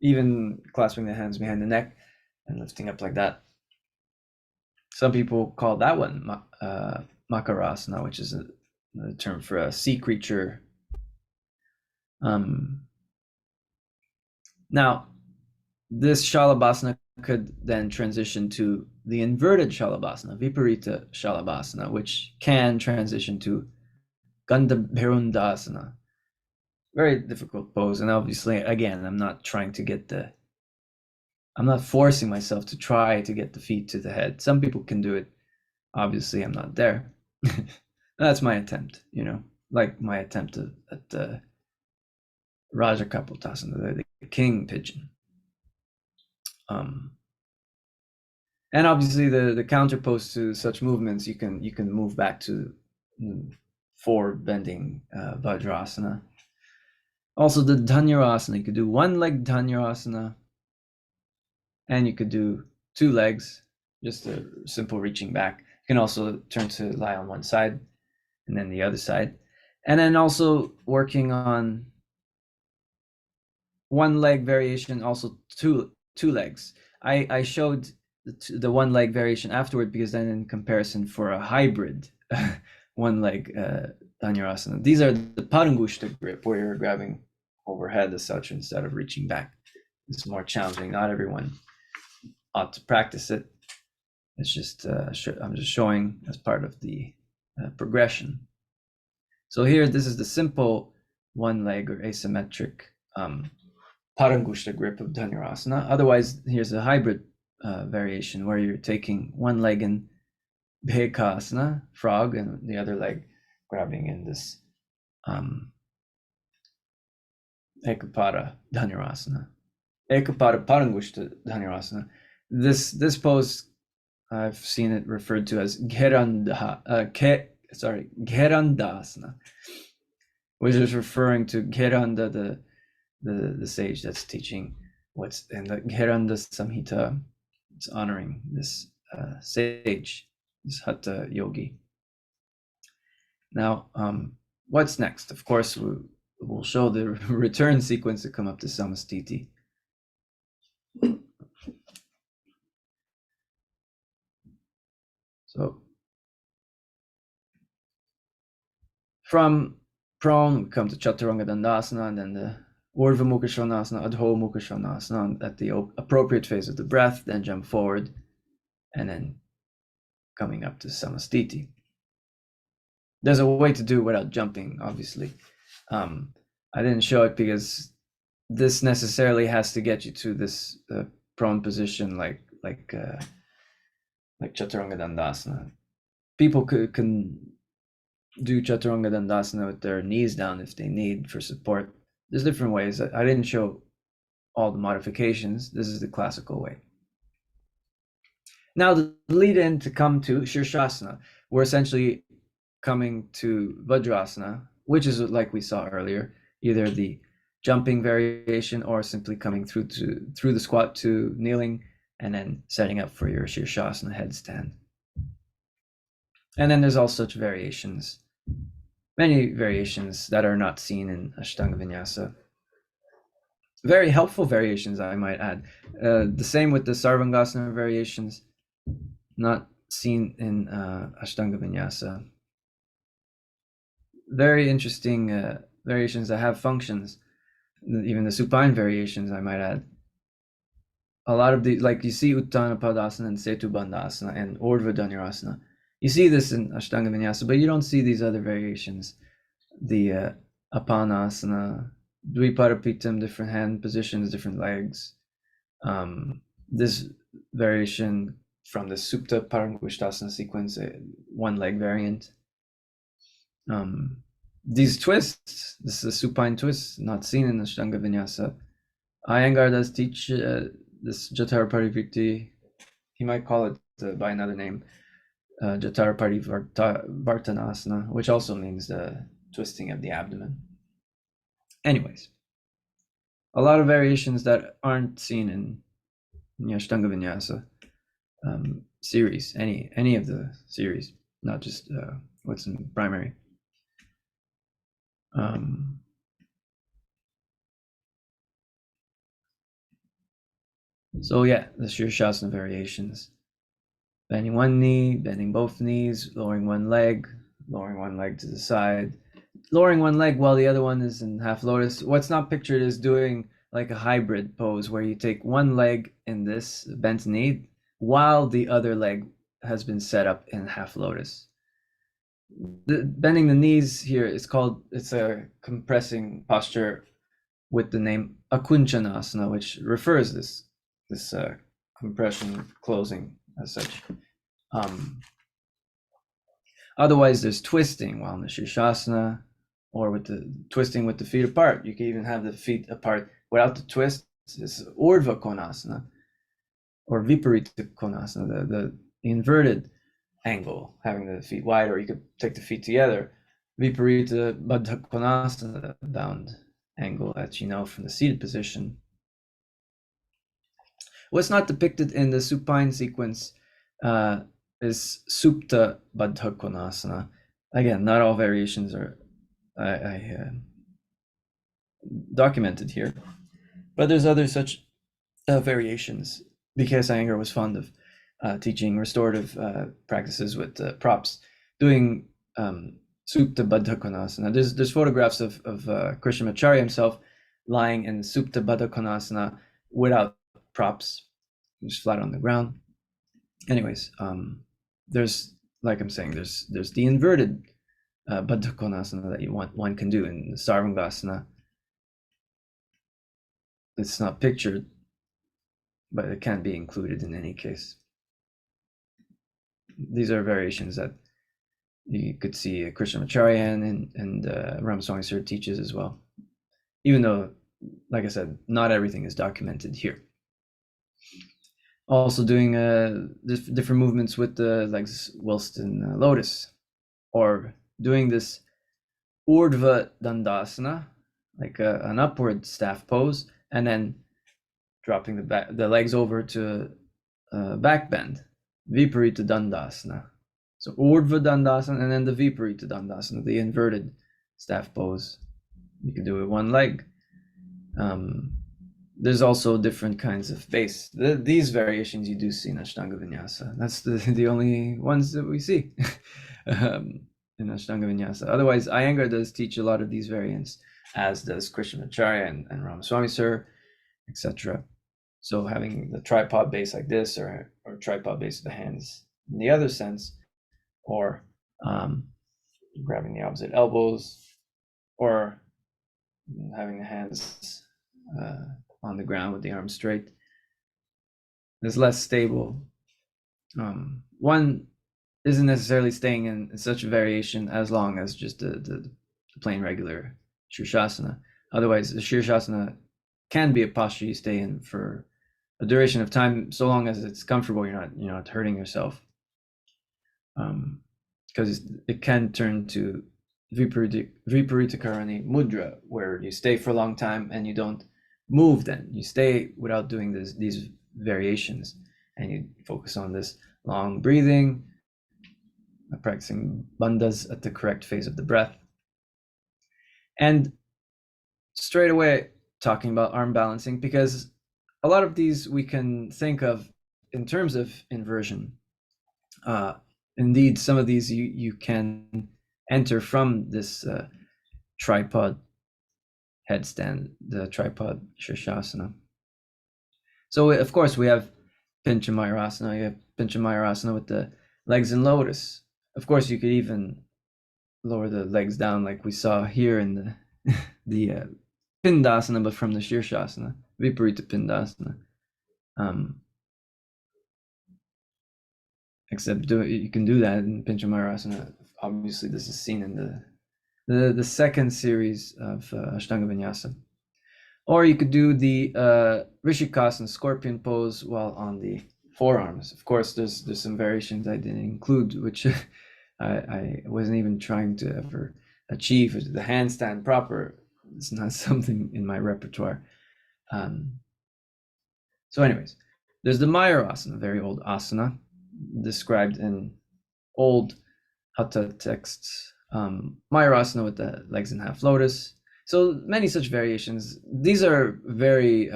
S1: even clasping the hands behind the neck and lifting up like that. Some people call that one Makarasana, which is a term for a sea creature. Now, this Shalabhasana could then transition to the inverted Shalabhasana, Viparita Shalabhasana, which can transition to Gandhabhirundasana. Very difficult pose. And obviously, again, I'm not forcing myself to try to get the feet to the head. Some people can do it. Obviously, I'm not there. That's my attempt, like my attempt at the Raja Kapotasana, the king pigeon. And obviously the counterpose to such movements, you can move back to forward bending Vajrasana. Also the Dhanurasana, you could do one leg Dhanurasana, and you could do two legs, just a simple reaching back. You can also turn to lie on one side and then the other side. And then also working on one leg variation, also two legs. I showed the one leg variation afterward, because then in comparison for a hybrid one leg Dhanurasana, these are the Parangushta grip, where you're grabbing overhead as such instead of reaching back. It's more challenging. Not everyone ought to practice it. It's just I'm just showing as part of the progression. So here, this is the simple one leg or asymmetric Parangushta grip of Dhanurasana. Otherwise, here's a hybrid variation where you're taking one leg in Bhekasana, frog, and the other leg grabbing in this Ekapada Dhanurasana. Ekapada Parangushta Dhanurasana. This pose, I've seen it referred to as Gherandasana, which is referring to Gheranda, the sage that's teaching what's in the Gheranda Samhita. It's honoring this sage, this Hatha yogi. Now, what's next? Of course, we'll show the return sequence to come up to Samastiti. So from prone, we come to Chaturanga Dandasana, and then the Urdhva Mukha Svanasana, Adho Mukha Svanasana at the appropriate phase of the breath, then jump forward, and then coming up to Samastiti. There's a way to do it without jumping, obviously. I didn't show it because this necessarily has to get you to this prone position, like Chaturanga Dandasana. People can do Chaturanga Dandasana with their knees down if they need for support. There's different ways. I didn't show all the modifications. This is the classical way. Now the lead in to come to Shirshasana, we're essentially coming to Vajrasana, which is like we saw earlier, either the jumping variation or simply coming through the squat to kneeling and then setting up for your Shirshasana headstand. And then there's all such variations, many variations that are not seen in Ashtanga Vinyasa. Very helpful variations, I might add. The same with the Sarvangasana variations, not seen in Ashtanga Vinyasa. Very interesting variations that have functions, even the supine variations, I might add. A lot of the, like you see Uttana Padasana and Setu Bandhasana and Urdhva Dhanurasana. You see this in Ashtanga Vinyasa, but you don't see these other variations. The Apanasana, Dviparapitam, different hand positions, different legs. This variation from the Supta Parangushtasana sequence, one leg variant. These twists, this is a supine twist, not seen in Ashtanga Vinyasa. Iyengar does teach this Jatara Parivritti. He might call it by another name, Jatara Parivartanasana, which also means the twisting of the abdomen. Anyways, a lot of variations that aren't seen in Ashtanga Vinyasa series, any of the series, not just what's in primary. So yeah, the Shirshasana variations. Bending one knee, bending both knees, lowering one leg to the side, lowering one leg while the other one is in half lotus. What's not pictured is doing like a hybrid pose where you take one leg in this bent knee while the other leg has been set up in half lotus. Bending the knees here is called, it's a compressing posture with the name Akunchanasana, which refers this compression closing as such. Otherwise, there's twisting while in the Shirshasana, or with the twisting with the feet apart. You can even have the feet apart without the twist. It's Urdhva Konasana or Viparita Konasana, the inverted angle, having the feet wide, or you could take the feet together. Viparita Baddha Konasana, the bound angle that you know from the seated position. What's not depicted in the supine sequence is Supta Baddha Konasana. Again, not all variations are documented here, but there's other such variations. BKS Iyengar was fond of teaching restorative practices with props, doing Supta Baddha Konasana. There's photographs of Krishnamacharya himself lying in Supta Baddha Konasana without props, just flat on the ground. Anyways, there's, like I'm saying, there's the inverted Baddha Konasana that one can do in the Sarvangasana. It's not pictured, but it can be included in any case. These are variations that you could see Krishnamacharya and Ramaswami Sir teaches as well, even though, like I said, not everything is documented here. Also doing different movements with the legs whilst in lotus, or doing this Urdhva Dandasana, like an upward staff pose, and then dropping the legs over to back bend, Viparita Dandasana. So Urdhva Dandasana and then the Viparita Dandasana, the inverted staff pose. You can do it with one leg. There's also different kinds of base. These variations you do see in Ashtanga Vinyasa. That's the only ones that we see in Ashtanga Vinyasa. Otherwise, Iyengar does teach a lot of these variants, as does Krishnamacharya and Ramaswami Sir, etc. So having the tripod base like this, or tripod base of the hands in the other sense, or grabbing the opposite elbows, or having the hands on the ground with the arms straight, is less stable. One isn't necessarily staying in such a variation as long as just the plain regular Shirshasana. Otherwise, the Shirshasana can be a posture you stay in for a duration of time, so long as it's comfortable. You're not hurting yourself, because it can turn to Viparita Karani Mudra, where you stay for a long time and you don't move. Then you stay without doing these variations, and you focus on this long breathing, practicing bandhas at the correct phase of the breath. And straight away talking about arm balancing, because a lot of these we can think of in terms of inversion. Indeed, some of these you can enter from this tripod headstand, the tripod Shirshasana. So of course we have Pincha Mayurasana. You have Pincha Mayurasana with the legs in lotus. Of course, you could even lower the legs down like we saw here in the Pindasana, but from the Shirshasana, Viparita Pindasana. Except you can do that in Pincha Mayurasana. Obviously, this is seen in the second series of Ashtanga Vinyasa. Or you could do the Rishikasana, scorpion pose, while on the forearms. Of course, there's some variations I didn't include, which I wasn't even trying to ever achieve. The handstand proper is not something in my repertoire. So anyways, there's the Mayurasana, very old asana, described in old Hatha texts. Mayurasana with the legs in half lotus. So many such variations. These are very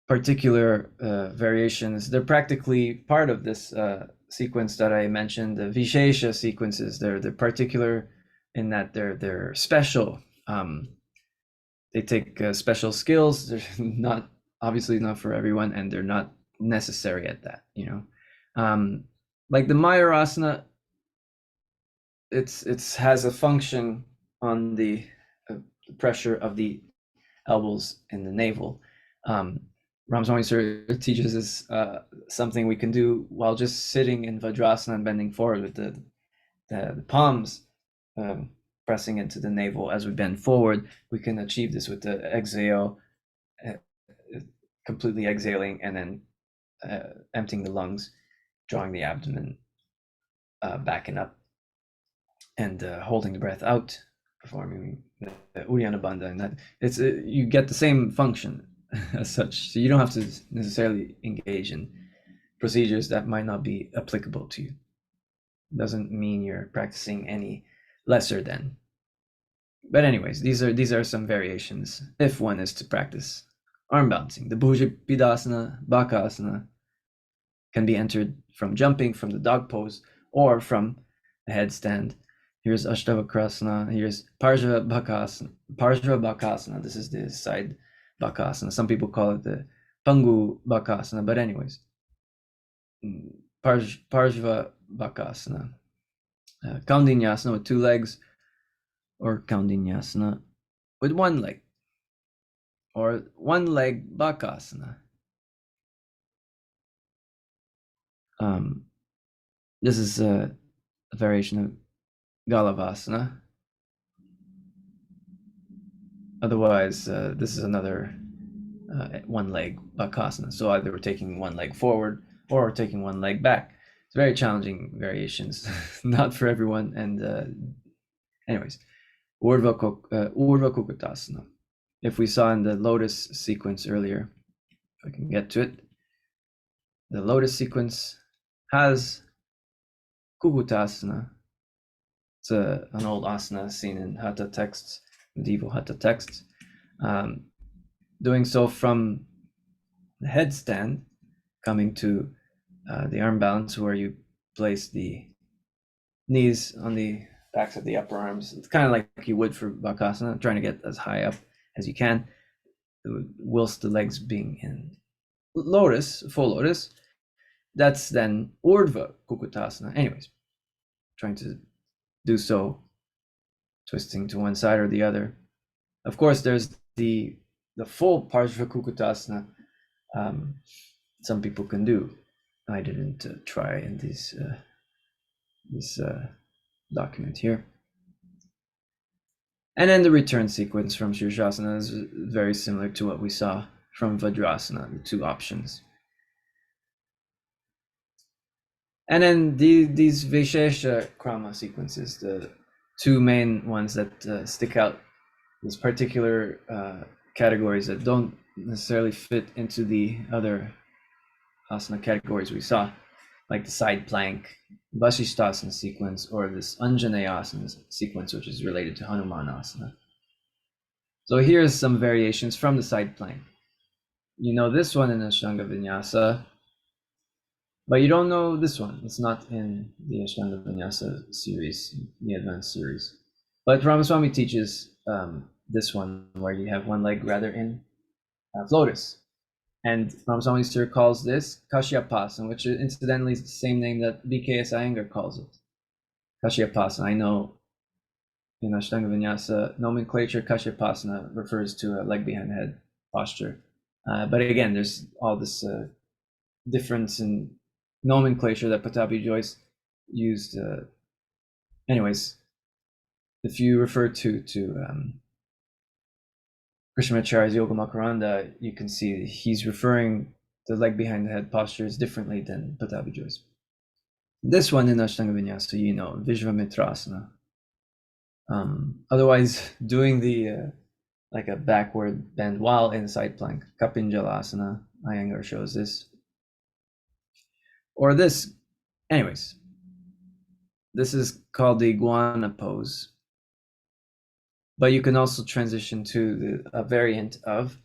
S1: particular variations. They're practically part of this sequence that I mentioned, the Vishesha sequences. They're particular in that they're special. They take special skills. They're not obviously not for everyone, and they're not necessary at that. Like the Mayurasana, it's has a function on the pressure of the elbows in the navel. Ramswami Sir teaches us something we can do while just sitting in Vajrasana and bending forward with the palms pressing into the navel as we bend forward. We can achieve this with the exhale, completely exhaling, and then emptying the lungs, drawing the abdomen back and up, and holding the breath out, performing the Uddiyana Bandha, and that it's you get the same function as such. So you don't have to necessarily engage in procedures that might not be applicable to you. Doesn't mean you're practicing any lesser than. But anyways, these are some variations if one is to practice arm balancing. The Bhujapadasana, Bakasana can be entered from jumping from the dog pose or from a headstand. Here's Ashtavakrasana. Here's Parshva Bakasana. This is the side Bakasana. Some people call it the Pangu Bakasana, but anyways, Parshva Bakasana. Kaundinyasana with 2 legs, or Kaundinyasana with 1 leg, or 1 leg Bakasana. This is a variation of Galavasana. Otherwise, this is another 1 leg Bakasana. So either we're taking 1 leg forward or we're taking 1 leg back. It's very challenging variations, not for everyone. And anyways, Urdhva Kukutasana. If we saw in the lotus sequence earlier, if I can get to it, the lotus sequence has Kukutasana. It's an old asana seen in Hatha texts, medieval Hatha texts. Doing so from the headstand, coming to the arm balance, where you place the knees on the backs of the upper arms. It's kind of like you would for Bakasana, trying to get as high up as you can, whilst the legs being in lotus, full lotus. That's then Urdhva Kukutasana. Anyways, trying to do so, twisting to one side or the other. Of course, there's the full Parshva Kukutasana. Some people can do. I didn't try in this document here. And then the return sequence from Shirshasana is very similar to what we saw from Vajrasana, the 2 options. And then these Vishesha Krama sequences, the 2 main ones that stick out, these particular categories that don't necessarily fit into the other asana categories we saw, like the side plank, Vasishtasana sequence, or this Anjaneyasana sequence, which is related to Hanumanasana. So here's some variations from the side plank. You know this one in Ashtanga Vinyasa, but you don't know this one. It's not in the Ashtanga Vinyasa series, the advanced series. But Ramaswamy teaches this one, where you have 1 leg rather in lotus. And Ramaswamy Sir calls this Kashyapasana, which incidentally is the same name that BKS Iyengar calls it. Kashyapasana. I know in Ashtanga Vinyasa nomenclature, Kashyapasana refers to a leg behind head posture. But again, there's all this difference in nomenclature that Pattabhi Jois used. Anyways, if you refer to Krishnamacharya's Yogamakaranda, you can see he's referring the leg behind the head postures differently than Pattabhi Jois. This one in Ashtanga Vinyasa, you know, Vishvamitrasana. Otherwise, doing the like a backward bend while in side plank, Kapinjalasana, Iyengar shows this. Or this, anyways, this is called the iguana pose. But you can also transition to a variant of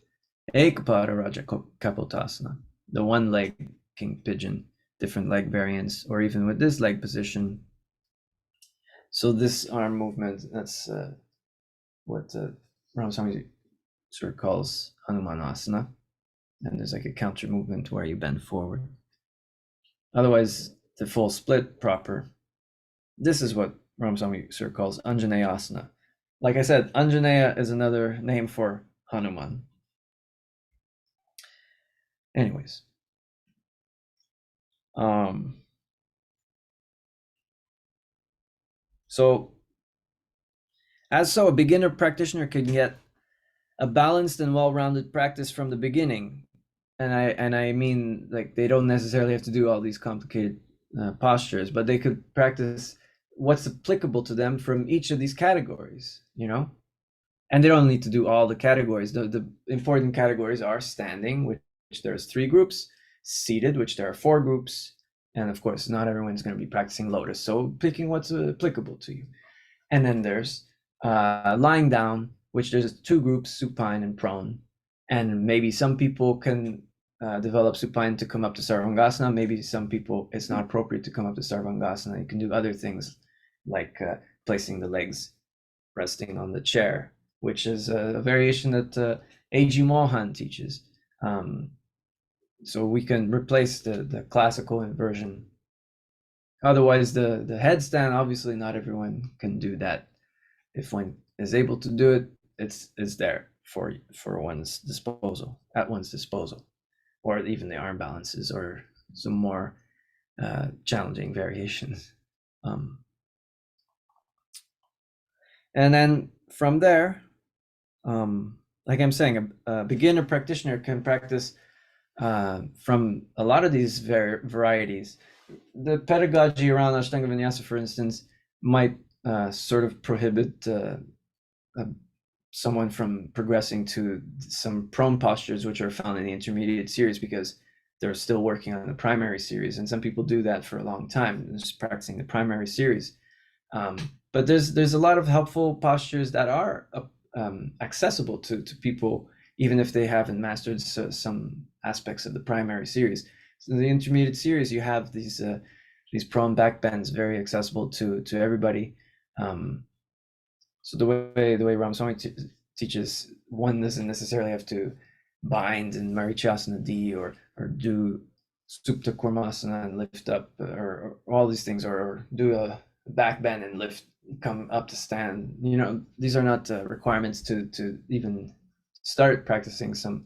S1: Ekpada Raja Kapotasana, the one leg king pigeon, different leg variants, or even with this leg position. So this arm movement, that's what Ramaswamy sort of calls Hanumanasana. And there's like a counter movement where you bend forward. Otherwise, the full split proper, this is what Ramaswamy sort of calls Anjaneyasana. Like I said, Anjaneya is another name for Hanuman. Anyways, so a beginner practitioner can get a balanced and well-rounded practice from the beginning, and I mean, like, they don't necessarily have to do all these complicated postures, but they could practice what's applicable to them from each of these categories, you know. And they don't need to do all the categories. The important categories are standing, which there's 3 groups, seated, which there are 4 groups, and of course, not everyone's going to be practicing lotus, so picking what's applicable to you. And then there's lying down, which there's 2 groups, supine and prone. And maybe some people can develop supine to come up to Sarvangasana. Maybe some people, it's not appropriate to come up to Sarvangasana. You can do other things like placing the legs resting on the chair, which is a variation that A.G. Mohan teaches. So we can replace the classical inversion. Otherwise, the headstand, obviously not everyone can do that. If one is able to do it, it's there for one's disposal, at one's disposal, or even the arm balances or some more challenging variations. And then from there, like I'm saying, a beginner practitioner can practice from a lot of these varieties. The pedagogy around Ashtanga Vinyasa, for instance, might sort of prohibit someone from progressing to some prone postures, which are found in the intermediate series, because they're still working on the primary series. And some people do that for a long time, just practicing the primary series. But there's a lot of helpful postures that are accessible to people, even if they haven't mastered some aspects of the primary series. So in the intermediate series, you have these prone back bends, very accessible to everybody. So the way Ramaswamy teaches, one doesn't necessarily have to bind in Marichasana D or do Supta Kurmasana and lift up, or all these things, or do a back bend and lift, come up to stand. You know, these are not requirements to even start practicing some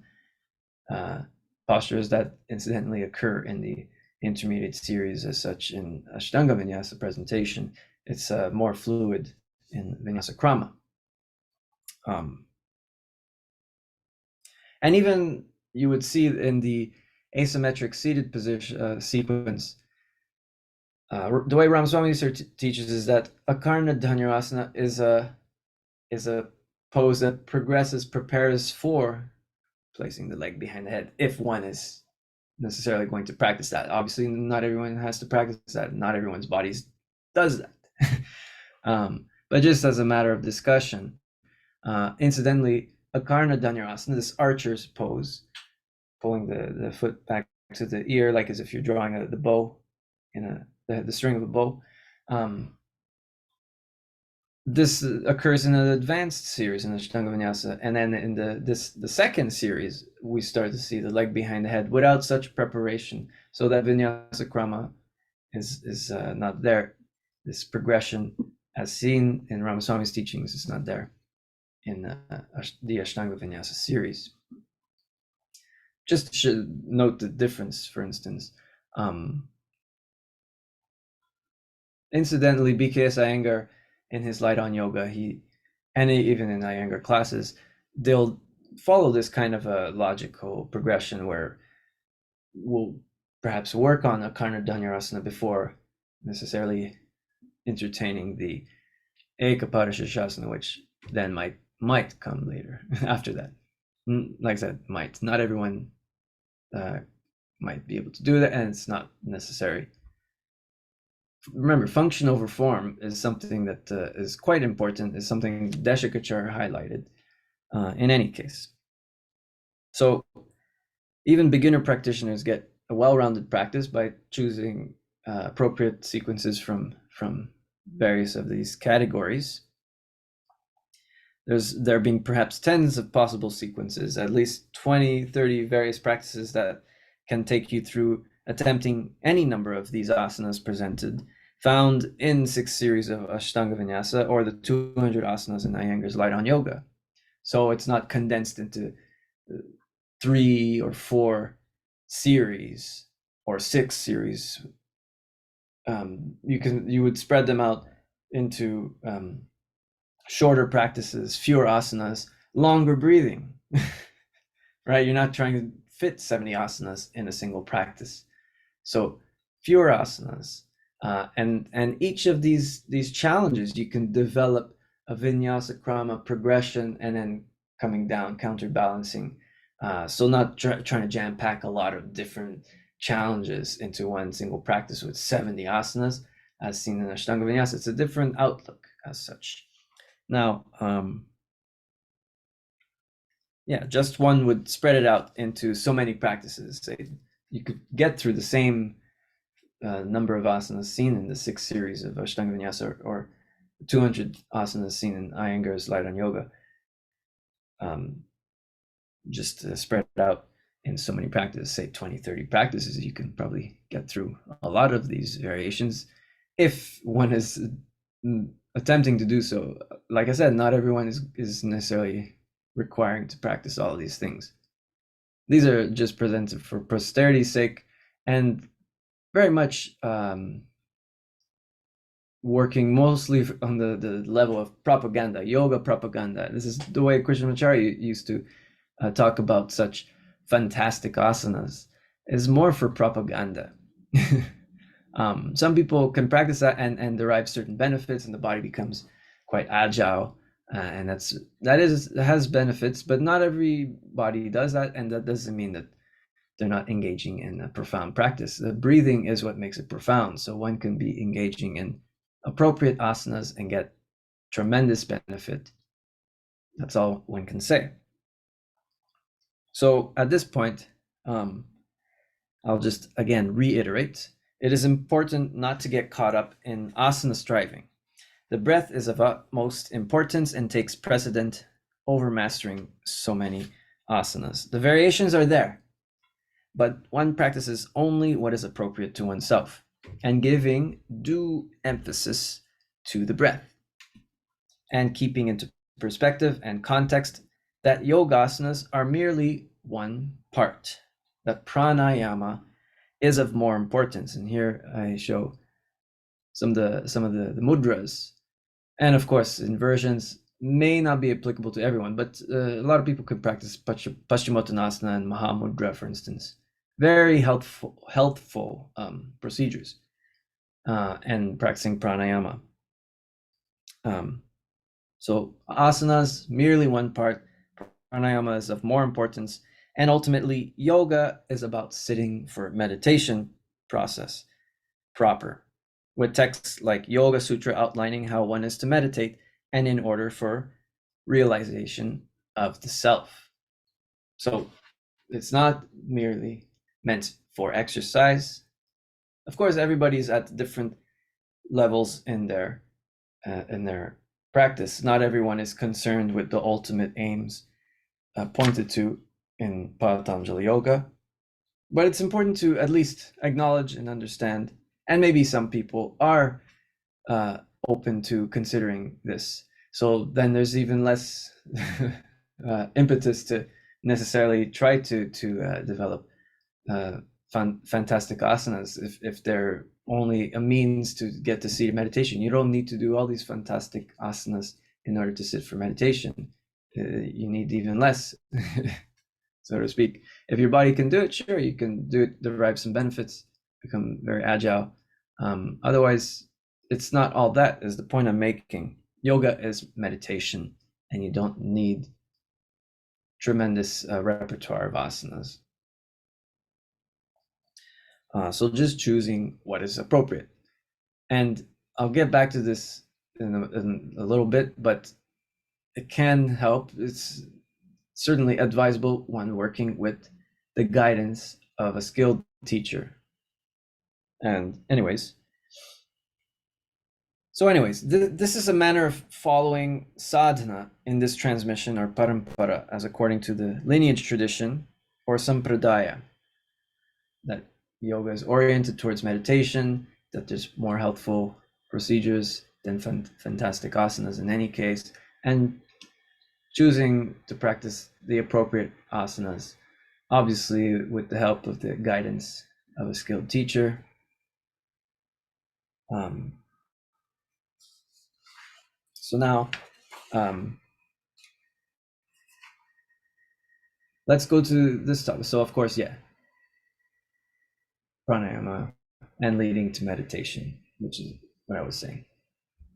S1: postures that incidentally occur in the intermediate series as such. In Ashtanga Vinyasa presentation, it's more fluid in Vinyasa Krama. And even you would see in the asymmetric seated position sequence, the way Ramaswamy teaches is that Akarna Dhanurasana is a pose that prepares for placing the leg behind the head, if one is necessarily going to practice that. Obviously, not everyone has to practice that. Not everyone's bodies does that. But just as a matter of discussion, incidentally, Akarna Dhanurasana, this archer's pose, pulling the foot back to the ear, like as if you're drawing the bow in the string of a bow. This occurs in an advanced series in Ashtanga Vinyasa, and then in the second series, we start to see the leg behind the head without such preparation. So that Vinyasa Krama is not there. This progression, as seen in Ramaswamy's teachings, is not there in the Ashtanga Vinyasa series. Just should note the difference, for instance. Incidentally, BKS Iyengar, in his Light on Yoga, even in Iyengar classes, they'll follow this kind of a logical progression where we'll perhaps work on Akarna Dhanurasana before necessarily entertaining the Ekapada Shirshasana, which then might come later after that. Like I said, might. Not everyone might be able to do that, and it's not necessary. Remember, function over form is something that is quite important, is something Deshikachar highlighted in any case. So even beginner practitioners get a well-rounded practice by choosing appropriate sequences from various of these categories. There being perhaps tens of possible sequences, at least 20, 30 various practices that can take you through attempting any number of these asanas presented, found in 6 series of Ashtanga Vinyasa or the 200 asanas in Iyengar's Light on Yoga. So it's not condensed into 3 or 4 series or 6 series. You would spread them out into shorter practices, fewer asanas, longer breathing, right? You're not trying to fit 70 asanas in a single practice. So fewer asanas, and each of these challenges, you can develop a vinyasa krama progression and then coming down, counterbalancing. So not trying to jam pack a lot of different challenges into one single practice with 70 asanas, as seen in Ashtanga Vinyasa. It's a different outlook as such. Now, yeah, just one would spread it out into so many practices. Say you could get through the same number of asanas seen in the 6 series of Ashtanga Vinyasa or 200 asanas seen in Iyengar's Light on Yoga. Just spread it out in so many practices, say 20, 30 practices, you can probably get through a lot of these variations if one is attempting to do so. Like I said, not everyone is necessarily requiring to practice all of these things. These are just presented for posterity's sake and very much working mostly on the level of propaganda, yoga propaganda. This is the way Krishnamacharya used to talk about such fantastic asanas, is more for propaganda. Some people can practice that and derive certain benefits, and the body becomes quite agile, and that has benefits, but not everybody does that, and that doesn't mean that they're not engaging in a profound practice. The breathing is what makes it profound, so one can be engaging in appropriate asanas and get tremendous benefit. That's all one can say. So at this point, I'll just again reiterate, it is important not to get caught up in asana striving. The breath is of utmost importance and takes precedent over mastering so many asanas. The variations are there, but one practices only what is appropriate to oneself and giving due emphasis to the breath and keeping into perspective and context that yogasanas are merely one part, that pranayama is of more importance. And here I show some of the mudras, and of course inversions may not be applicable to everyone, but a lot of people could practice Paschimottanasana and Mahamudra, for instance. Very healthful procedures, and practicing pranayama. So asanas, merely one part. Pranayama is of more importance. And ultimately, yoga is about sitting for meditation process proper, with texts like Yoga Sutra outlining how one is to meditate and in order for realization of the self. So it's not merely meant for exercise. Of course, everybody's at different levels in their practice. Not everyone is concerned with the ultimate aims pointed to in Patanjali Yoga, but it's important to at least acknowledge and understand, and maybe some people are open to considering this. So then there's even less impetus to necessarily try to develop fantastic asanas if they're only a means to get to seated meditation. You don't need to do all these fantastic asanas in order to sit for meditation. You need even less, so to speak. If your body can do it, sure, you can do it, derive some benefits, become very agile. Otherwise, it's not all that is the point I'm making. Yoga is meditation, and you don't need tremendous repertoire of asanas. So just choosing what is appropriate. And I'll get back to this in a little bit, but it can help. It's certainly advisable when working with the guidance of a skilled teacher. And anyways, this is a manner of following sadhana in this transmission, or parampara, as according to the lineage tradition or sampradaya, that yoga is oriented towards meditation, that there's more helpful procedures than fantastic asanas in any case, and choosing to practice the appropriate asanas, obviously with the help of the guidance of a skilled teacher. So now, let's go to this topic. So of course, yeah, pranayama and leading to meditation, which is what I was saying.